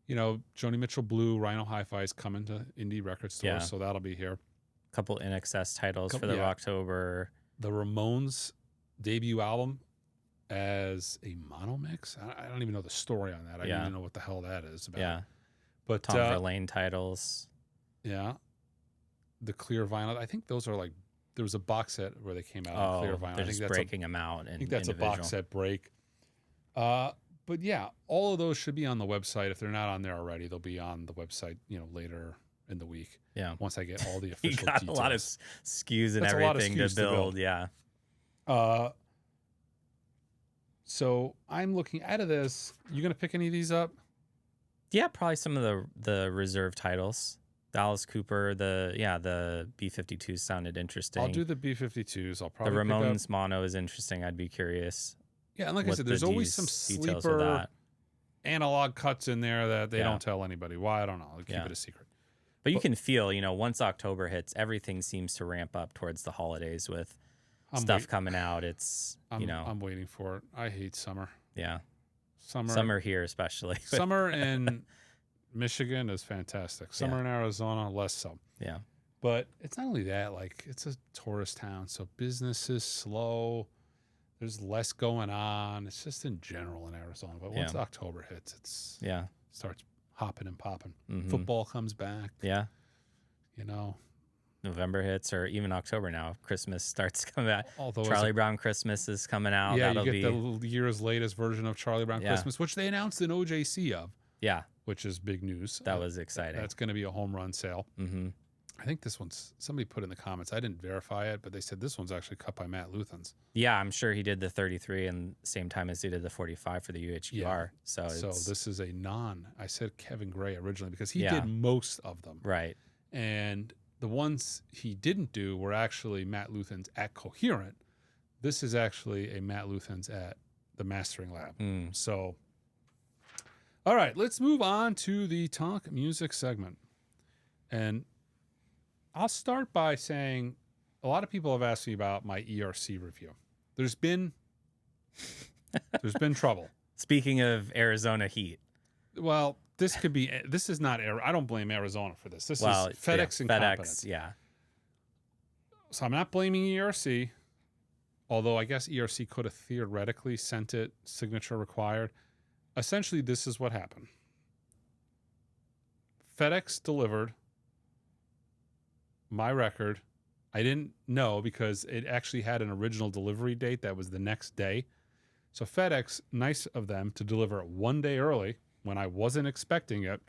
Joni Mitchell Blue, Rhino Hi-Fi is coming to indie record stores, so that'll be here. A couple In Excess titles for the Rocktober. The Ramones debut album as a mono mix. I don't even know the story on that. I don't even know what the hell that is about. Yeah. But Tom Verlaine titles. Yeah. The clear vinyl. I think those are there was a box set where they came out on clear vinyl. They're just breaking them out. I think that's a box set break. But yeah, all of those should be on the website. If they're not on there already, they'll be on the website, later in the week. Yeah. Once I get all the official you got details. a lot of SKUs and everything to build. Yeah. So I'm looking out of this. You going to pick any of these up? Yeah, probably some of the reserve titles. Alice Cooper, the B-52s sounded interesting. I'll do the B-52s. I'll probably the Ramones mono is interesting. I'd be curious. Yeah, and like I said, there's always some sleeper analog cuts in there that they don't tell anybody. Why? I don't know. They'll keep it a secret. But you can feel, once October hits, everything seems to ramp up towards the holidays with stuff coming out. I'm waiting for it. I hate summer. Yeah. Summer here especially. Summer in Michigan is fantastic. Summer in Arizona, less so. Yeah. But it's not only that, it's a tourist town, so business is slow. There's less going on. It's just in general in Arizona. But once October hits, it starts hopping and popping. Mm-hmm. Football comes back. Yeah. November hits or even October now, Christmas starts coming out. Although Charlie Brown Christmas is coming out. yeah, That'll you get the year's latest version of Charlie Brown Christmas, which they announced an OJC of. Yeah, which is big news. that was exciting. That's going to be a home run sale. Mm-hmm. I think this one's, somebody put in the comments, I didn't verify it, but they said this one's actually cut by Matt Luthans. Yeah, I'm sure he did the 33 and same time as he did the 45 for the UHQR. Yeah. So this is a I said Kevin Gray originally because he did most of them. Right. And the ones he didn't do were actually Matt Luthans at Cohearent. This is actually a Matt Luthans at the Mastering Lab. So, all right, let's move on to the Talk Music segment. And I'll start by saying a lot of people have asked me about my ERC review. There's been trouble. Speaking of Arizona heat. Well, this is not, I don't blame Arizona for this. This is FedEx incompetence. FedEx, yeah. So I'm not blaming ERC, although I guess ERC could have theoretically sent it signature required. Essentially, this is what happened. FedEx delivered my record. I didn't know because it actually had an original delivery date that was the next day. So FedEx, nice of them to deliver it one day early when I wasn't expecting it.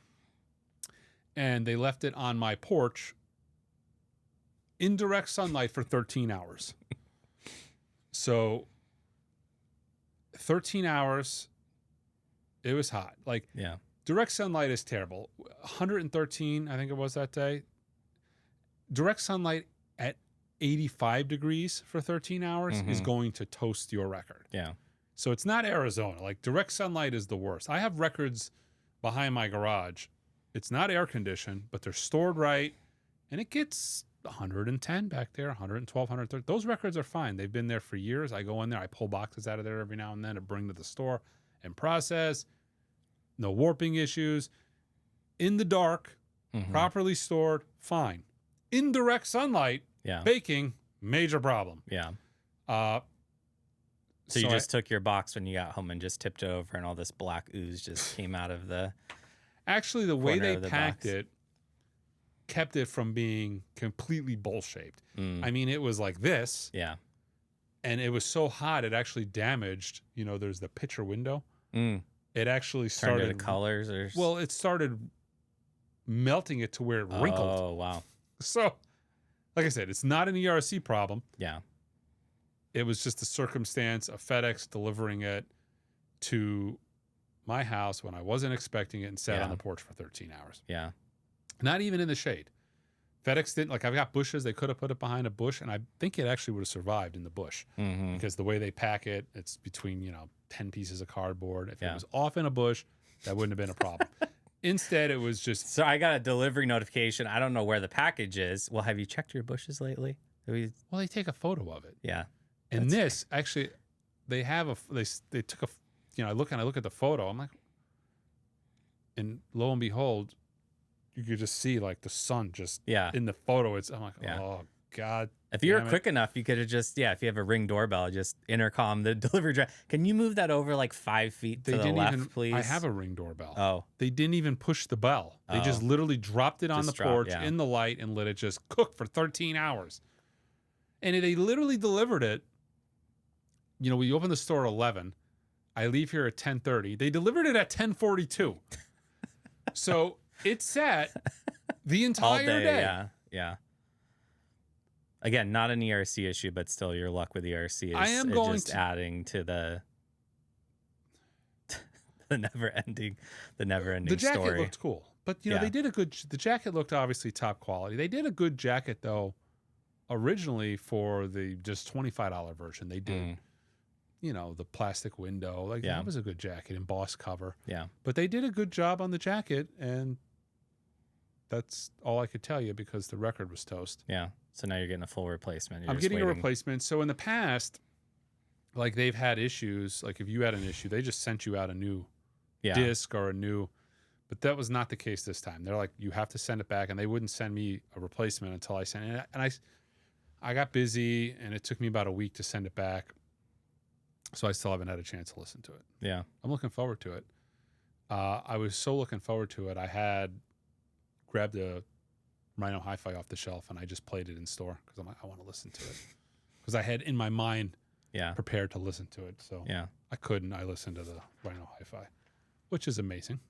And they left it on my porch in direct sunlight for 13 hours. So 13 hours, it was hot. Like, yeah. Direct sunlight is terrible. 113, I think it was that day. Direct sunlight at 85 degrees for 13 hours is going to toast your record. Yeah. So it's not Arizona. Like, direct sunlight is the worst. I have records behind my garage. It's not air conditioned, but they're stored right. And it gets 110 back there, 112, 130. Those records are fine. They've been there for years. I go in there, I pull boxes out of there every now and then to bring to the store and process. No warping issues. In the dark, properly stored, fine. In direct sunlight, baking, major problem. Yeah. So you just took your box when you got home and just tipped it over and all this black ooze just came out of the Actually, the way they packed it kept it from being completely bowl-shaped. I mean, it was like this. Yeah. And it was so hot, it actually damaged, there's the picture window. It actually started... Turned into colors or... Well, it started melting it to where it wrinkled. Oh, wow. So, like I said, it's not an ERC problem. Yeah. It was just a circumstance of FedEx delivering it to my house when I wasn't expecting it and sat on the porch for 13 hours. Yeah. Not even in the shade. FedEx didn't, I've got bushes. They could have put it behind a bush, and I think it actually would have survived in the bush because the way they pack it, it's between, 10 pieces of cardboard. If it was off in a bush, that wouldn't have been a problem. Instead, it was just... So I got a delivery notification. I don't know where the package is. Well, have you checked your bushes lately? Well, they take a photo of it. Yeah. And this, actually, they have they took a, I look at the photo. I'm like, and lo and behold, you could just see like the sun just in the photo. I'm like, oh God. If you were quick enough, you could have just, if you have a Ring doorbell, just intercom the delivery driver. Can you move that over like 5 feet to the left, please? I have a Ring doorbell. Oh. They didn't even push the bell. They just literally dropped it on the porch in the light and let it just cook for 13 hours. And they literally delivered it. We open the store at 11. I leave here at 10:30. They delivered it at 10:42. So it sat the entire day. Yeah. Again, not an ERC issue, but still your luck with ERC is adding to the never-ending story. The jacket looked cool. But, they did the jacket looked obviously top quality. They did a good jacket, though, originally for the just $25 version. They did, the plastic window. Like, that was a good jacket, embossed cover. Yeah. But they did a good job on the jacket, and that's all I could tell you because the record was toast. Yeah. So now you're getting a full replacement. I'm getting a replacement. So in the past, like they've had issues. Like if you had an issue, they just sent you out a new disc or a new. But that was not the case this time. They're like, you have to send it back, and they wouldn't send me a replacement until I sent it. And I got busy, and it took me about a week to send it back. So I still haven't had a chance to listen to it. Yeah, I'm looking forward to it. I was so looking forward to it. I had grabbed a Rhino Hi-Fi off the shelf, and I just played it in store because I'm like, I want to listen to it. Because I had in my mind prepared to listen to it. So I couldn't. I listened to the Rhino Hi-Fi, which is amazing.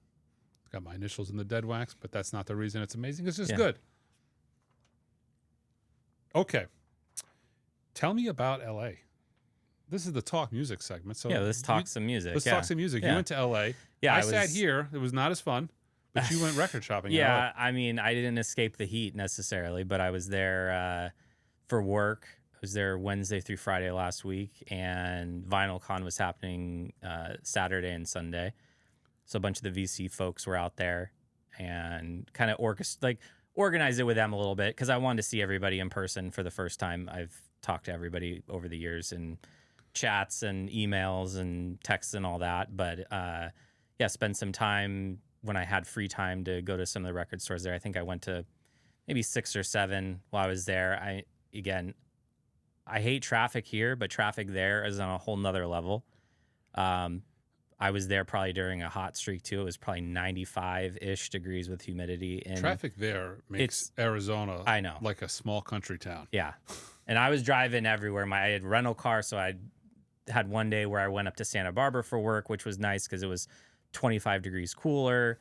It's got my initials in the dead wax, but that's not the reason it's amazing. It's just good. Okay. Tell me about LA. This is the talk music segment. So let's talk some music. Let's talk some music. You went to LA. Yeah, I sat here. It was not as fun, but you went record shopping. Yeah, I mean, I didn't escape the heat necessarily, but I was there for work. I was there Wednesday through Friday last week, and VinylCon was happening Saturday and Sunday. So a bunch of the VC folks were out there and kind of organize it with them a little bit because I wanted to see everybody in person for the first time. I've talked to everybody over the years in chats and emails and texts and all that. But spend some time when I had free time to go to some of the record stores there. I think I went to maybe 6 or 7 while I was there. I hate traffic here, but traffic there is on a whole nother level. I was there probably during a hot streak too. It was probably 95-ish degrees with humidity. And traffic there makes Arizona like a small country town. Yeah. And I was driving everywhere. I had a rental car, so I had one day where I went up to Santa Barbara for work, which was nice because it was 25 degrees cooler.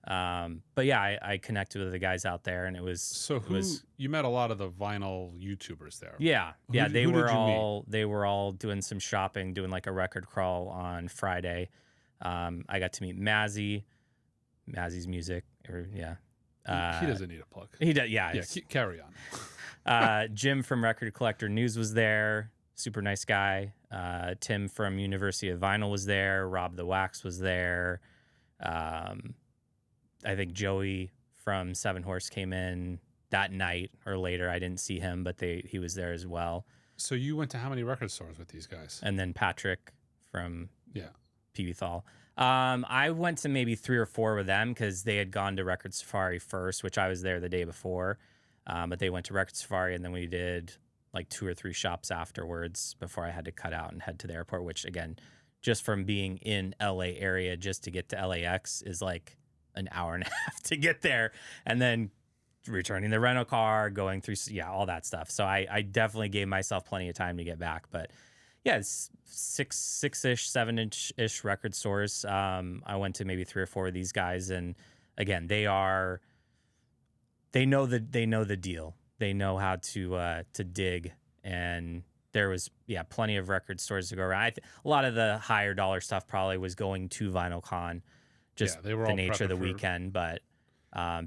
But yeah, I connected with the guys out there, and it was... So you met a lot of the vinyl YouTubers there. Yeah. They were all doing some shopping, doing like a record crawl on Friday. I got to meet Mazzy's music. He doesn't need a plug. He does, yeah. Carry on. Jim from Record Collector News was there. Super nice guy. Tim from University of Vinyl was there. Rob the Wax was there. I think Joey from Seven Horse came in that night or later. I didn't see him, but he was there as well. So you went to how many record stores with these guys? And then Patrick from Vinylphyle. I went to maybe 3 or 4 with them because they had gone to Record Safari first, which I was there the day before. But they went to Record Safari, and then we did like 2 or 3 shops afterwards before I had to cut out and head to the airport, which again, just from being in LA area just to get to LAX is like an hour and a half to get there, and then returning the rental car, going through all that stuff. So I definitely gave myself plenty of time to get back. But yeah, it's 6-ish, 7-ish record stores. I went to maybe 3 or 4 of these guys, and again, they know the deal. They know how to dig, and there was plenty of record stores to go around. A lot of the higher dollar stuff probably was going to VinylCon, just they were the all nature of the prepping weekend. But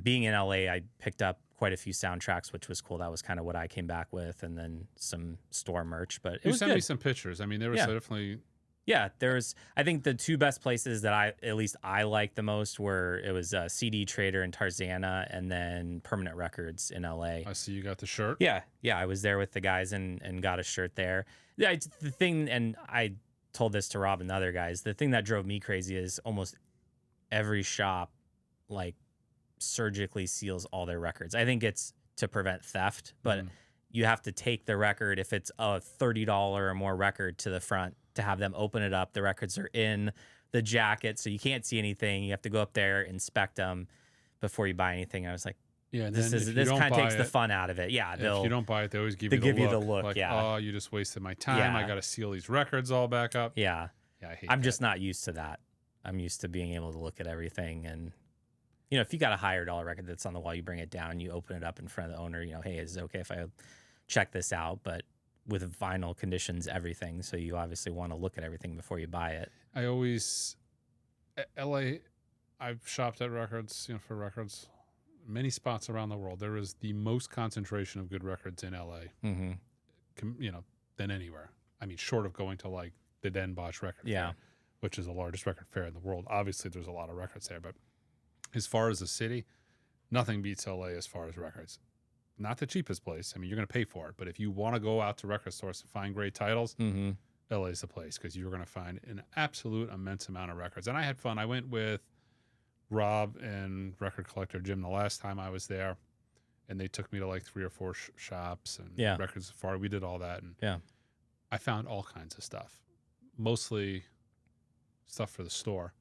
being in LA, I picked up quite a few soundtracks, which was cool. That was kind of what I came back with, and then some store merch. But it was sent good. Me some pictures. I mean, there was definitely. Yeah, I think the 2 best places that I liked the most it was CD Trader in Tarzana, and then Permanent Records in LA. I see you got the shirt. Yeah, I was there with the guys and got a shirt there. Yeah, the thing, and I told this to Rob and the other guys, the thing that drove me crazy is almost every shop like surgically seals all their records. I think it's to prevent theft, but you have to take the record, if it's a $30 or more record, to the front to have them open it up. The records are in the jacket, so you can't see anything. You have to go up there, inspect them before you buy anything. I was like, this kind of takes the fun out of it. Yeah, if you don't buy it, they always give you the look. Like, oh, you just wasted my time. Yeah. I got to seal these records all back up. Yeah, I hate I'm just not used to that. I'm used to being able to look at everything, and if you got a higher dollar record that's on the wall, you bring it down, you open it up in front of the owner. Hey, is it okay if I check this out? But with vinyl conditions, everything, so you obviously want to look at everything before you buy it. LA, I've shopped at records, for records, many spots around the world. There is the most concentration of good records in LA, than anywhere. I mean, short of going to like the Den Bosch Record Fair, which is the largest record fair in the world. Obviously, there's a lot of records there, but as far as the city, nothing beats LA as far as records. Not the cheapest place. I mean, you're going to pay for it. But if you want to go out to record stores to find great titles, LA is the place, because you're going to find an absolute immense amount of records. And I had fun. I went with Rob and Record Collector Jim the last time I was there, and they took me to like 3 or 4 shops and Record Safari. We did all that. And I found all kinds of stuff, mostly stuff for the store.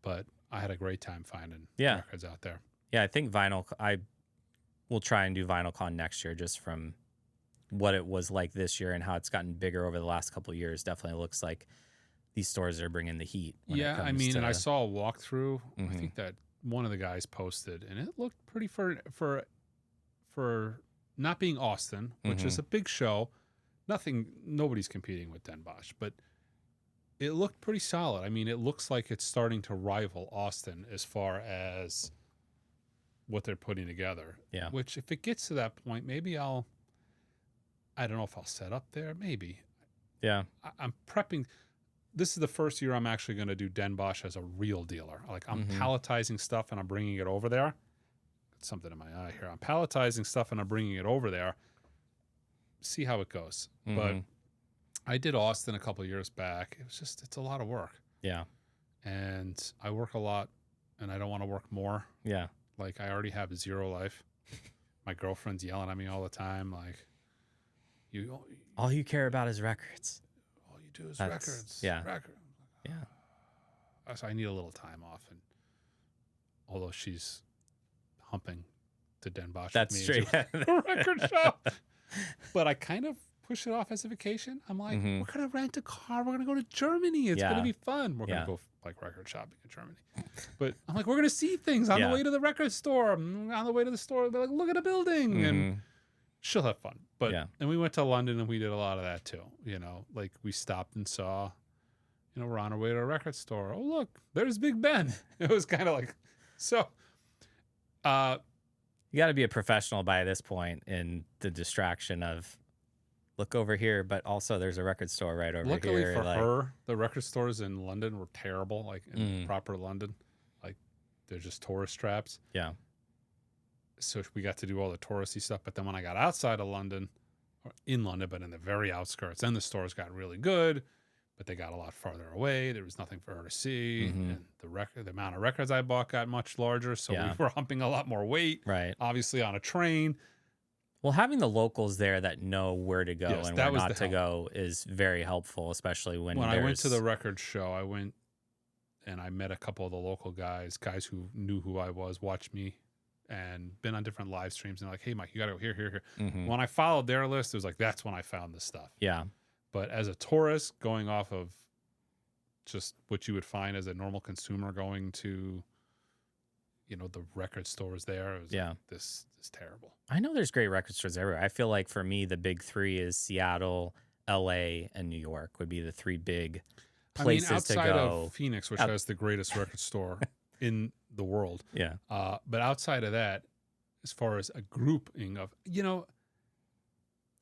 But I had a great time finding records out there. Yeah, I think vinyl, we'll try and do VinylCon next year, just from what it was like this year and how it's gotten bigger over the last couple of years. Definitely looks like these stores are bringing the heat. Yeah, I mean, and I saw a walkthrough. I think that one of the guys posted, and it looked pretty for not being Austin, which is a big show. Nobody's competing with Den Bosch, but it looked pretty solid. I mean, it looks like it's starting to rival Austin as far as what they're putting together. Yeah. Which, if it gets to that point, maybe I don't know if I'll set up there. Maybe. Yeah. I'm prepping. This is the first year I'm actually going to do Den Bosch as a real dealer. Like, I'm palletizing stuff and I'm bringing it over there. Got something in my eye here. I'm palletizing stuff and I'm bringing it over there. See how it goes. But I did Austin a couple of years back. It's a lot of work. Yeah. And I work a lot and I don't want to work more. Yeah. Like, I already have 0 life. My girlfriend's yelling at me all the time. Like, all you care about is records. All you do is records. Yeah. Records. Yeah. So I need a little time off. And although she's humping to Den Bosch. That's true. The record shop. But I kind of push it off as a vacation. I'm like, we're going to rent a car. We're going to go to Germany. It's going to be fun. We're going to go like record shopping in Germany. But I'm like, we're going to see things on the way to the record store. On the way to the store, they're like, look at a building. And she'll have fun. But and we went to London and we did a lot of that too. You know, like we stopped and saw, you know, we're on our way to a record store. Oh, look, there's Big Ben. It was kind of like, so. You got to be a professional by this point in the distraction of look over here, but also there's a record store right over Luckily here. Luckily for her, the record stores in London were terrible, like in proper London. Like, they're just tourist traps. Yeah. So we got to do all the touristy stuff. But then when I got outside of London, or in London, but in the very outskirts, then the stores got really good, but they got a lot farther away. There was nothing for her to see. And the amount of records I bought got much larger. So we were humping a lot more weight. Right. Obviously on a train. Well, having the locals there that know where to go and where not to go is very helpful, especially when I went to the record show, I went and I met a couple of the local guys who knew who I was, watched me, and been on different live streams. And like, hey, Mike, you got to go here. When I followed their list, it was like, that's when I found this stuff. Yeah. But as a tourist, going off of just what you would find as a normal consumer going to, you know, the record stores there, it was like, this is terrible. I know there's great record stores everywhere. I feel like for me, the big three is Seattle, LA, and New York would be the three big places to go. Outside of Phoenix, which has the greatest record store in the world. Yeah. But outside of that, as far as a grouping of, you know,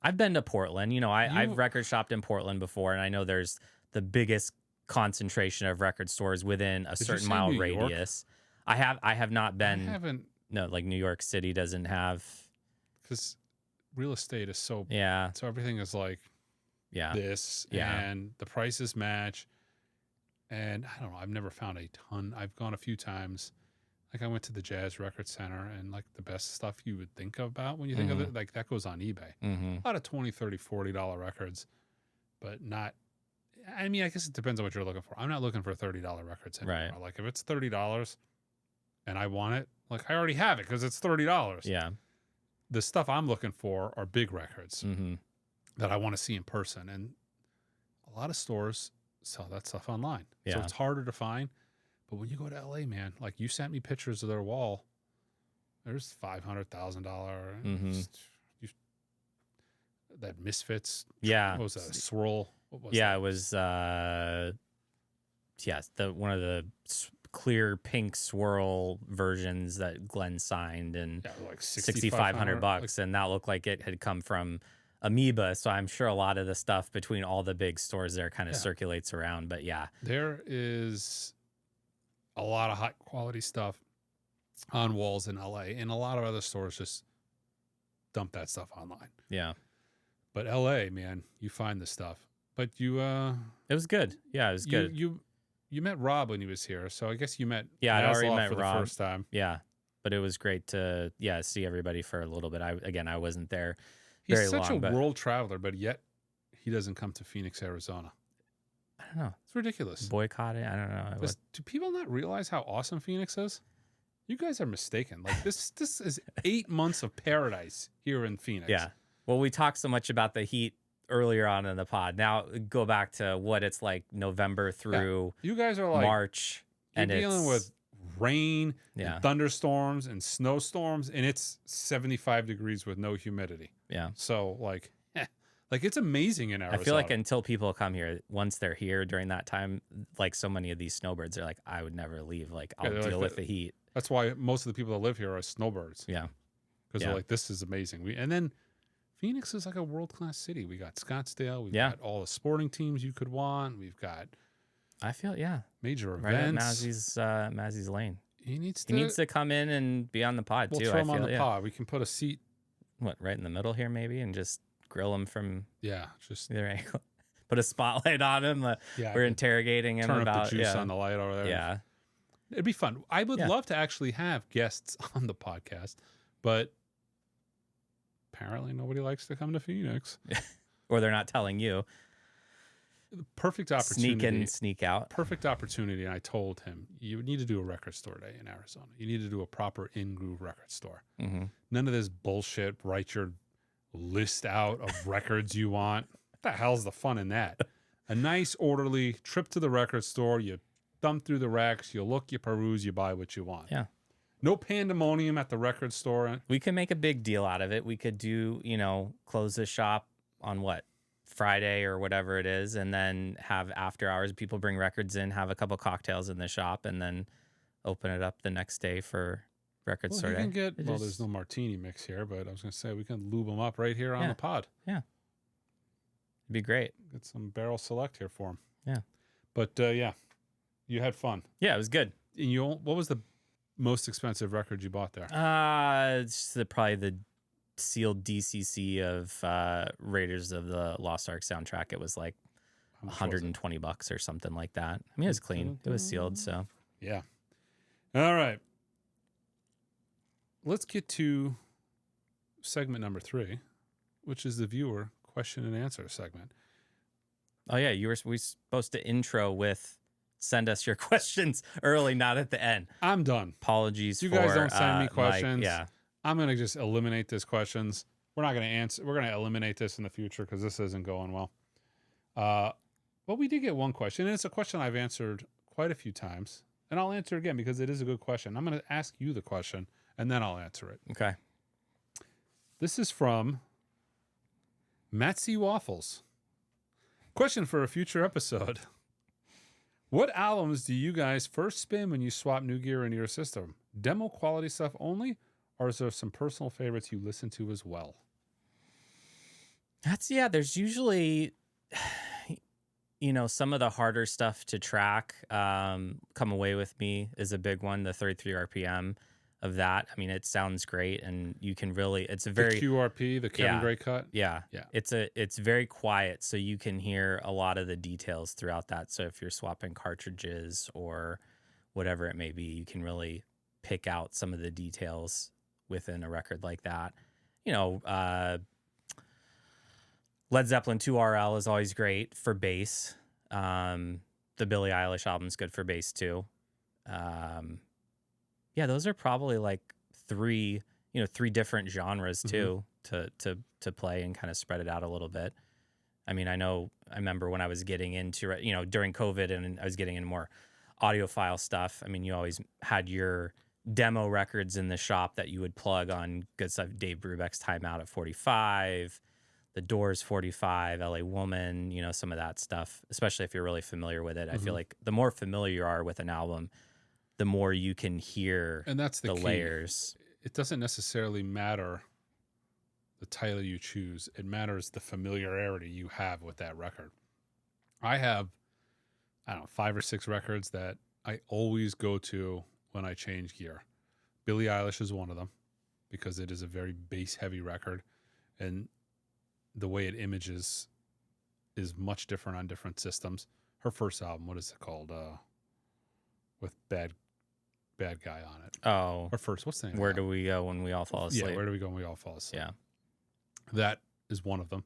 I've been to Portland. You know, I've record shopped in Portland before, and I know there's the biggest concentration of record stores within a certain mile radius. I have not been. I haven't. No, like New York City doesn't have. Because real estate is so. Yeah. So everything is like. This. Yeah. And the prices match. And I don't know. I've never found a ton. I've gone a few times. Like I went to the Jazz Record Center, and like the best stuff you would think about when you think of it, like that goes on eBay. A lot of $20, $30, $40 records, but not. I mean, I guess it depends on what you're looking for. I'm not looking for $30 records anymore. Right. Like if it's $30 and I want it, like I already have it because it's $30. Yeah. The stuff I'm looking for are big records that I want to see in person, and a lot of stores sell that stuff online. So it's harder to find. But when you go to LA, man, like you sent me pictures of their wall, there's $500,000. That Misfits. Yeah. What was that? A swirl. What was that? It was one of the clear pink swirl versions that Glenn signed, and like $6,500, like, and that looked like it had come from Amoeba. So I'm sure a lot of the stuff between all the big stores there kind of circulates around. But there is a lot of high quality stuff on walls in LA, and a lot of other stores just dump that stuff online. Yeah. But LA, man, you find the stuff. But you it was good. Yeah, it was good. You met Rob when he was here, so I guess you met I'd already met for Rob the first time. Yeah. But it was great to see everybody for a little bit. I wasn't there He's very such long, a world traveler, but yet he doesn't come to Phoenix, Arizona. I don't know. It's ridiculous. Boycotting? I don't know. Do people not realize how awesome Phoenix is? You guys are mistaken. Like this is 8 months of paradise here in Phoenix. Yeah. Well, we talked so much about the heat earlier on in the pod. Now go back to what it's like November through You guys are like March, you're and dealing it's with rain yeah, and thunderstorms and snowstorms, and it's 75 degrees with no humidity. yeah. So like, like it's amazing in Arizona. I feel like until people come here, once they're here during that time, like so many of these snowbirds are like, I would never leave. Like I'll they're deal like with the heat. That's why most of the people that live here are snowbirds. Yeah. Because they're like, this is amazing. And then Phoenix is like a world-class city. We got Scottsdale. We've got all the sporting teams you could want. We've got I feel major right at events. Mazzie's lane. He needs to come in and be on the pod we'll too. throw I him feel on the pod. We can put a seat. What, right in the middle here maybe, and just grill him from just either angle. Put a spotlight on him. We're interrogating him turn about up the juice on the light over there. Yeah. It'd be fun. I would love to actually have guests on the podcast, but apparently nobody likes to come to Phoenix. Or they're not telling you. Perfect opportunity. Sneak in, sneak out. Perfect opportunity. And I told him, you need to do a record store day in Arizona. You need to do a proper in-groove record store. Mm-hmm. None of this bullshit. Write your list out of records you want. What the hell's the fun in that? A nice, orderly trip to the record store. You thumb through the racks. You look, you peruse, you buy what you want. Yeah. No pandemonium at the record store. We could make a big deal out of it. We could do, close the shop on Friday or whatever it is, and then have after hours. People bring records in, have a couple cocktails in the shop, and then open it up the next day for record store day. There's no martini mix here, but I was going to say we can lube them up right here on the pod. Yeah. It'd be great. Get some barrel select here for them. Yeah. But you had fun. Yeah, it was good. And what was the most expensive record you bought there? It's probably the sealed DCC of Raiders of the Lost Ark soundtrack. It was like $120 or something like that. I mean, it was clean. It was sealed, so. Yeah. All right. Let's get to segment number 3, which is the viewer question and answer segment. Oh, yeah. We supposed to intro with send us your questions early, not at the end. I'm done. Apologies you guys don't send me questions. Mike. Yeah. I'm going to just eliminate these questions. We're not going to answer. We're going to eliminate this in the future because this isn't going well. But we did get one question, and it's a question I've answered quite a few times, and I'll answer again because it is a good question. I'm going to ask you the question, and then I'll answer it. Okay. This is from Matsy Waffles. Question for a future episode. What albums do you guys first spin when you swap new gear into your system? Demo quality stuff only, or is there some personal favorites you listen to as well? There's usually, some of the harder stuff to track. Come Away With Me is a big one, the 33 RPM of that. I mean, it sounds great, and you can really, it's a very... The QRP, the Kevin Gray cut? Yeah. It's very quiet, so you can hear a lot of the details throughout that. So if you're swapping cartridges or whatever it may be, you can really pick out some of the details within a record like that. Led Zeppelin 2 RL is always great for bass. The Billie Eilish album's good for bass too. Those are probably like three different genres too, to play and kind of spread it out a little bit. I mean, I remember when I was getting into, during COVID and I was getting into more audiophile stuff. I mean, you always had your demo records in the shop that you would plug on good stuff. Dave Brubeck's Time Out at 45, The Doors 45, LA Woman, some of that stuff, especially if you're really familiar with it. I feel like the more familiar you are with an album, the more you can hear and that's the key. Layers. It doesn't necessarily matter the title you choose. It matters the familiarity you have with that record. I have, 5 or 6 records that I always go to when I change gear. Billie Eilish is one of them because it is a very bass-heavy record, and the way it images is much different on different systems. Her first album, what is it called? With Bad Guy on it. Oh. Her first, what's the name? Where Do We Go When We All Fall Asleep? Yeah, Where Do We Go When We All Fall Asleep? Yeah. That is one of them.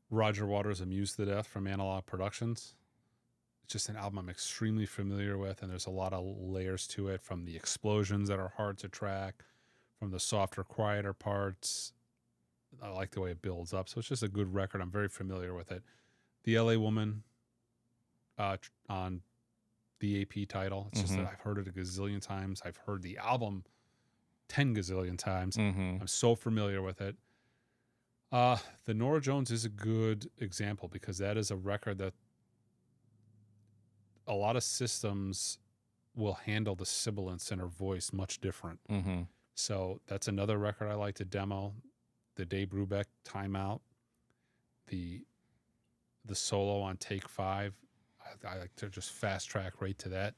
Roger Waters' Amused to Death from Analog Productions It's just an album I'm extremely familiar with, and there's a lot of layers to it, from the explosions that are hard to track, from the softer, quieter parts. I like the way it builds up. So it's just a good record. I'm very familiar with it. The LA Woman on the AP title. It's just that I've heard it a gazillion times. I've heard the album 10 gazillion times. I'm so familiar with it. The Norah Jones is a good example because that is a record that a lot of systems will handle the sibilance in her voice much different. So that's another record I like to demo. The Dave Brubeck Timeout, the solo on Take 5. I like to just fast track right to that.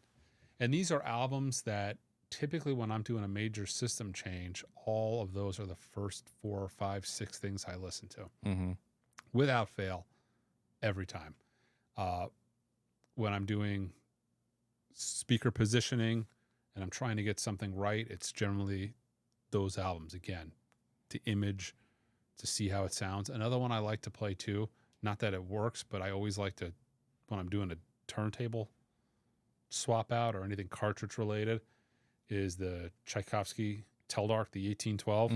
And these are albums that typically when I'm doing a major system change, all of those are the first 4, 5, 6 things I listen to without fail every time. When I'm doing speaker positioning and I'm trying to get something right, it's generally those albums again, to image, to see how it sounds. Another one I like to play too, not that it works, but I always like to, when I'm doing a turntable swap out or anything cartridge related, is the Tchaikovsky Teldark, the 1812,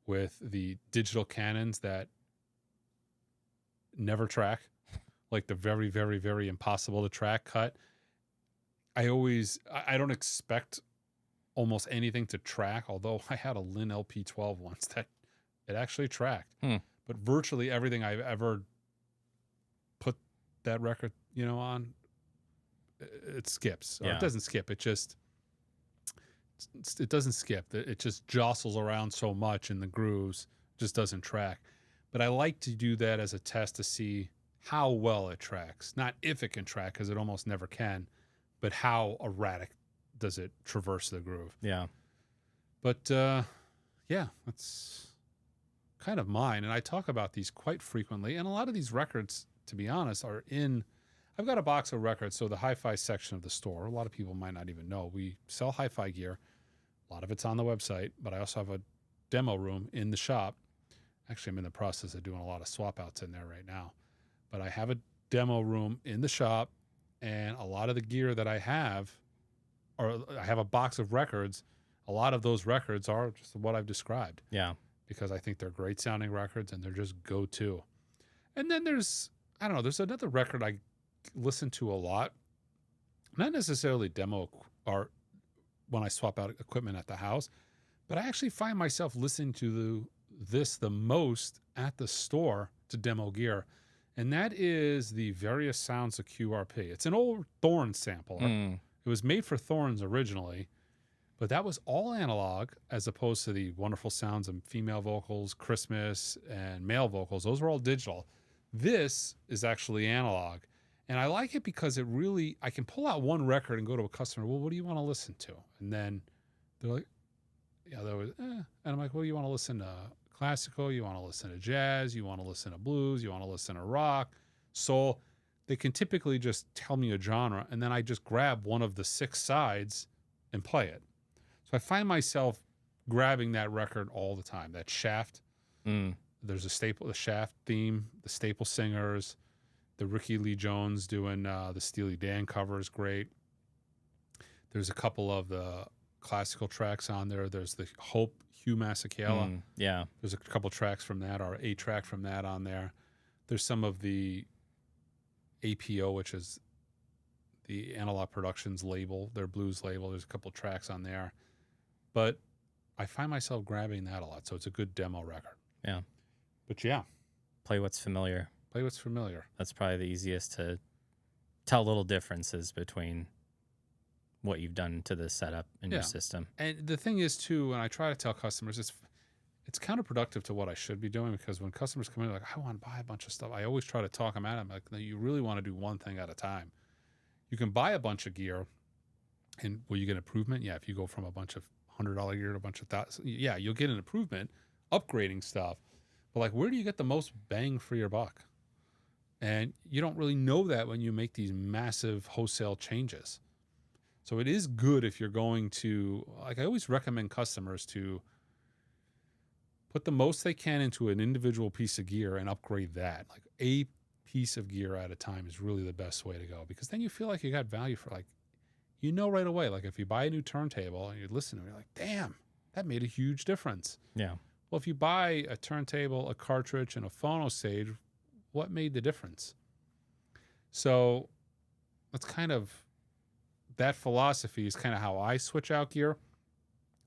with the digital cannons that never track, like the very, very, very impossible to track cut. I don't expect almost anything to track, although I had a Lin LP12 once that it actually tracked. But virtually everything I've ever put that record, on, it skips. Or it doesn't skip. It doesn't skip. It just jostles around so much in the grooves, just doesn't track. But I like to do that as a test to see how well it tracks. Not if it can track, because it almost never can, but how erratic does it traverse the groove. Yeah. But, that's kind of mine. And I talk about these quite frequently. And a lot of these records, to be honest, I've got a box of records. So the hi-fi section of the store, a lot of people might not even know. We sell hi-fi gear. A lot of it's on the website, but I also have a demo room in the shop. Actually, I'm in the process of doing a lot of swap outs in there right now. But I have a demo room in the shop, and a lot of the gear that I have, or I have a box of records, a lot of those records are just what I've described. Yeah. Because I think they're great sounding records and they're just go-to. And then there's another record I listen to a lot, not necessarily demo or when I swap out equipment at the house, but I actually find myself listening to this the most at the store to demo gear. And that is the Various Sounds of QRP. It's an old Thorn sampler. It was made for Thorns originally, but that was all analog as opposed to the wonderful sounds of female vocals, Christmas, and male vocals. Those were all digital. This is actually analog. And I like it because I can pull out one record and go to a customer, well, what do you want to listen to? And then they're like, and I'm like, well, you want to listen to classical, you want to listen to jazz, you want to listen to blues, you want to listen to rock, soul. They can typically just tell me a genre, and then I just grab one of the 6 sides and play it. So I find myself grabbing that record all the time. That Shaft, there's the Shaft theme, the Staple Singers, the Ricky Lee Jones doing the Steely Dan cover is great. There's a couple of the classical tracks on there. There's the Hope, Hugh Masekela. There's a couple tracks from that, or a track from that on there. There's some of the APO, which is the Analog Productions label, their blues label. There's a couple tracks on there. But I find myself grabbing that a lot, so it's a good demo record. Yeah. But yeah. Play what's familiar. Play what's familiar. That's probably the easiest to tell little differences between what you've done to the setup in your system. And the thing is, too, when I try to tell customers, it's counterproductive to what I should be doing, because when customers come in, like, I want to buy a bunch of stuff, I always try to talk them at them. Like, no, you really want to do one thing at a time. You can buy a bunch of gear, and will you get improvement? Yeah, if you go from a bunch of $100 gear to a bunch of $1,000, yeah, you'll get an improvement, upgrading stuff. But, like, where do you get the most bang for your buck? And you don't really know that when you make these massive wholesale changes. So it is good if you're going to, like, I always recommend customers to put the most they can into an individual piece of gear and upgrade that. Like a piece of gear at a time is really the best way to go, because then you feel like you got value for, like, right away. Like if you buy a new turntable and you listen to it, you're like, damn, that made a huge difference. Yeah. Well, if you buy a turntable, a cartridge, and a phono stage, what made the difference? So that's kind of, that philosophy is kind of how I switch out gear.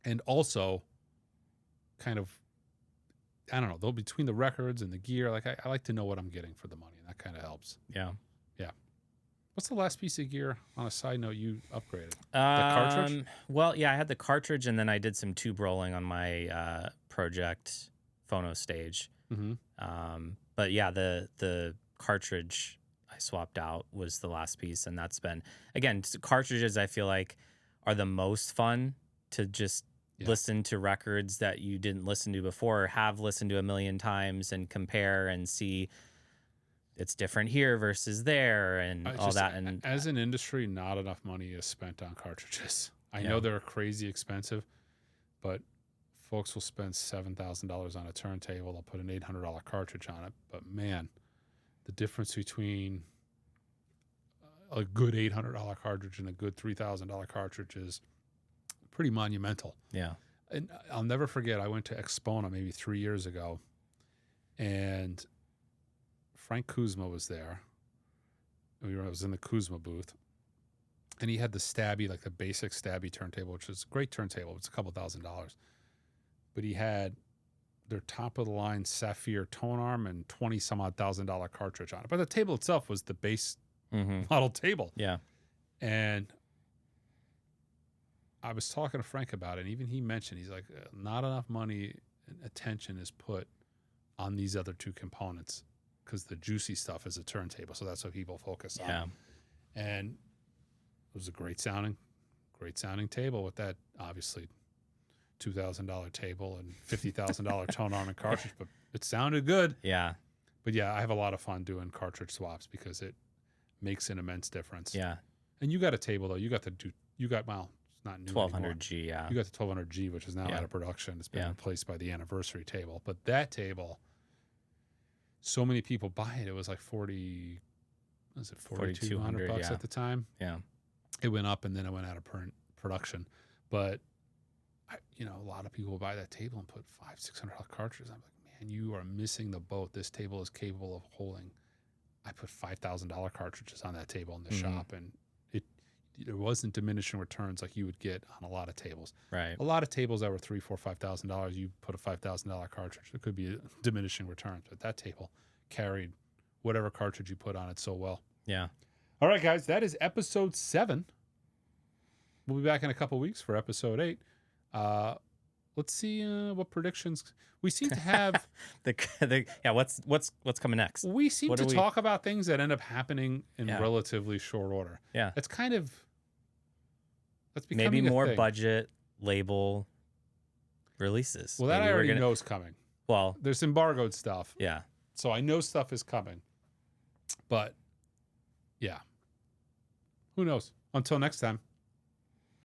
And also kind of, I don't know, though, between the records and the gear, like I like to know what I'm getting for the money, and that kind of helps. Yeah. Yeah. What's the last piece of gear, on a side note, you upgraded? The cartridge? Well, yeah, I had the cartridge, and then I did some tube rolling on my project phono stage. Mm-hmm. But yeah, the cartridge I swapped out was the last piece, and that's been, again, cartridges I feel like are the most fun to just listen to records that you didn't listen to before, or have listened to a million times, and compare and see it's different here versus there, and all that. And as an industry, not enough money is spent on cartridges. I know they're crazy expensive, but folks will spend $7,000 on a turntable. They'll put an $800 cartridge on it. But man, the difference between a good $800 cartridge and a good $3,000 cartridge is pretty monumental. Yeah. And I'll never forget, I went to Expona maybe 3 years ago, and Frank Kuzma was there. I was in the Kuzma booth, and he had the Stabby, like the basic Stabby turntable, which is a great turntable. It's a couple $1,000s. But he had their top of the line Sapphire tone arm and $20,000 cartridge on it. But the table itself was the base model table. Yeah. And I was talking to Frank about it, and even he mentioned, he's like, not enough money and attention is put on these other two components, because the juicy stuff is a turntable. So that's what people focus on. Yeah. And it was a great sounding table with that, obviously, $2,000 table and $50,000 tone arm and cartridge, but it sounded good. Yeah. But yeah, I have a lot of fun doing cartridge swaps because it makes an immense difference. Yeah. And you got a table though. Well, it's not new 1200G. Yeah. You got the 1200G, which is now out of production. It's been replaced by the anniversary table. But that table, so many people buy it. It was like $4,200 at the time. Yeah. It went up and then it went out of production. But a lot of people buy that table and put $500-600 cartridges. I'm like, man, you are missing the boat. This table is capable of holding. I put $5,000 cartridges on that table in the shop, and there wasn't diminishing returns like you would get on a lot of tables. Right. A lot of tables that were $3,000, $4,000, $5,000, you put a $5,000 cartridge. It could be a diminishing returns, but that table carried whatever cartridge you put on it so well. Yeah. All right, guys, that is episode 7. We'll be back in a couple weeks for episode 8. Let's see what predictions we seem to have. What's coming next? We seem to talk about things that end up happening in relatively short order. Yeah, that's becoming maybe more thing. Budget label releases. Well, that maybe I already know is coming. Well, there's embargoed stuff. Yeah, so I know stuff is coming, but yeah, who knows? Until next time.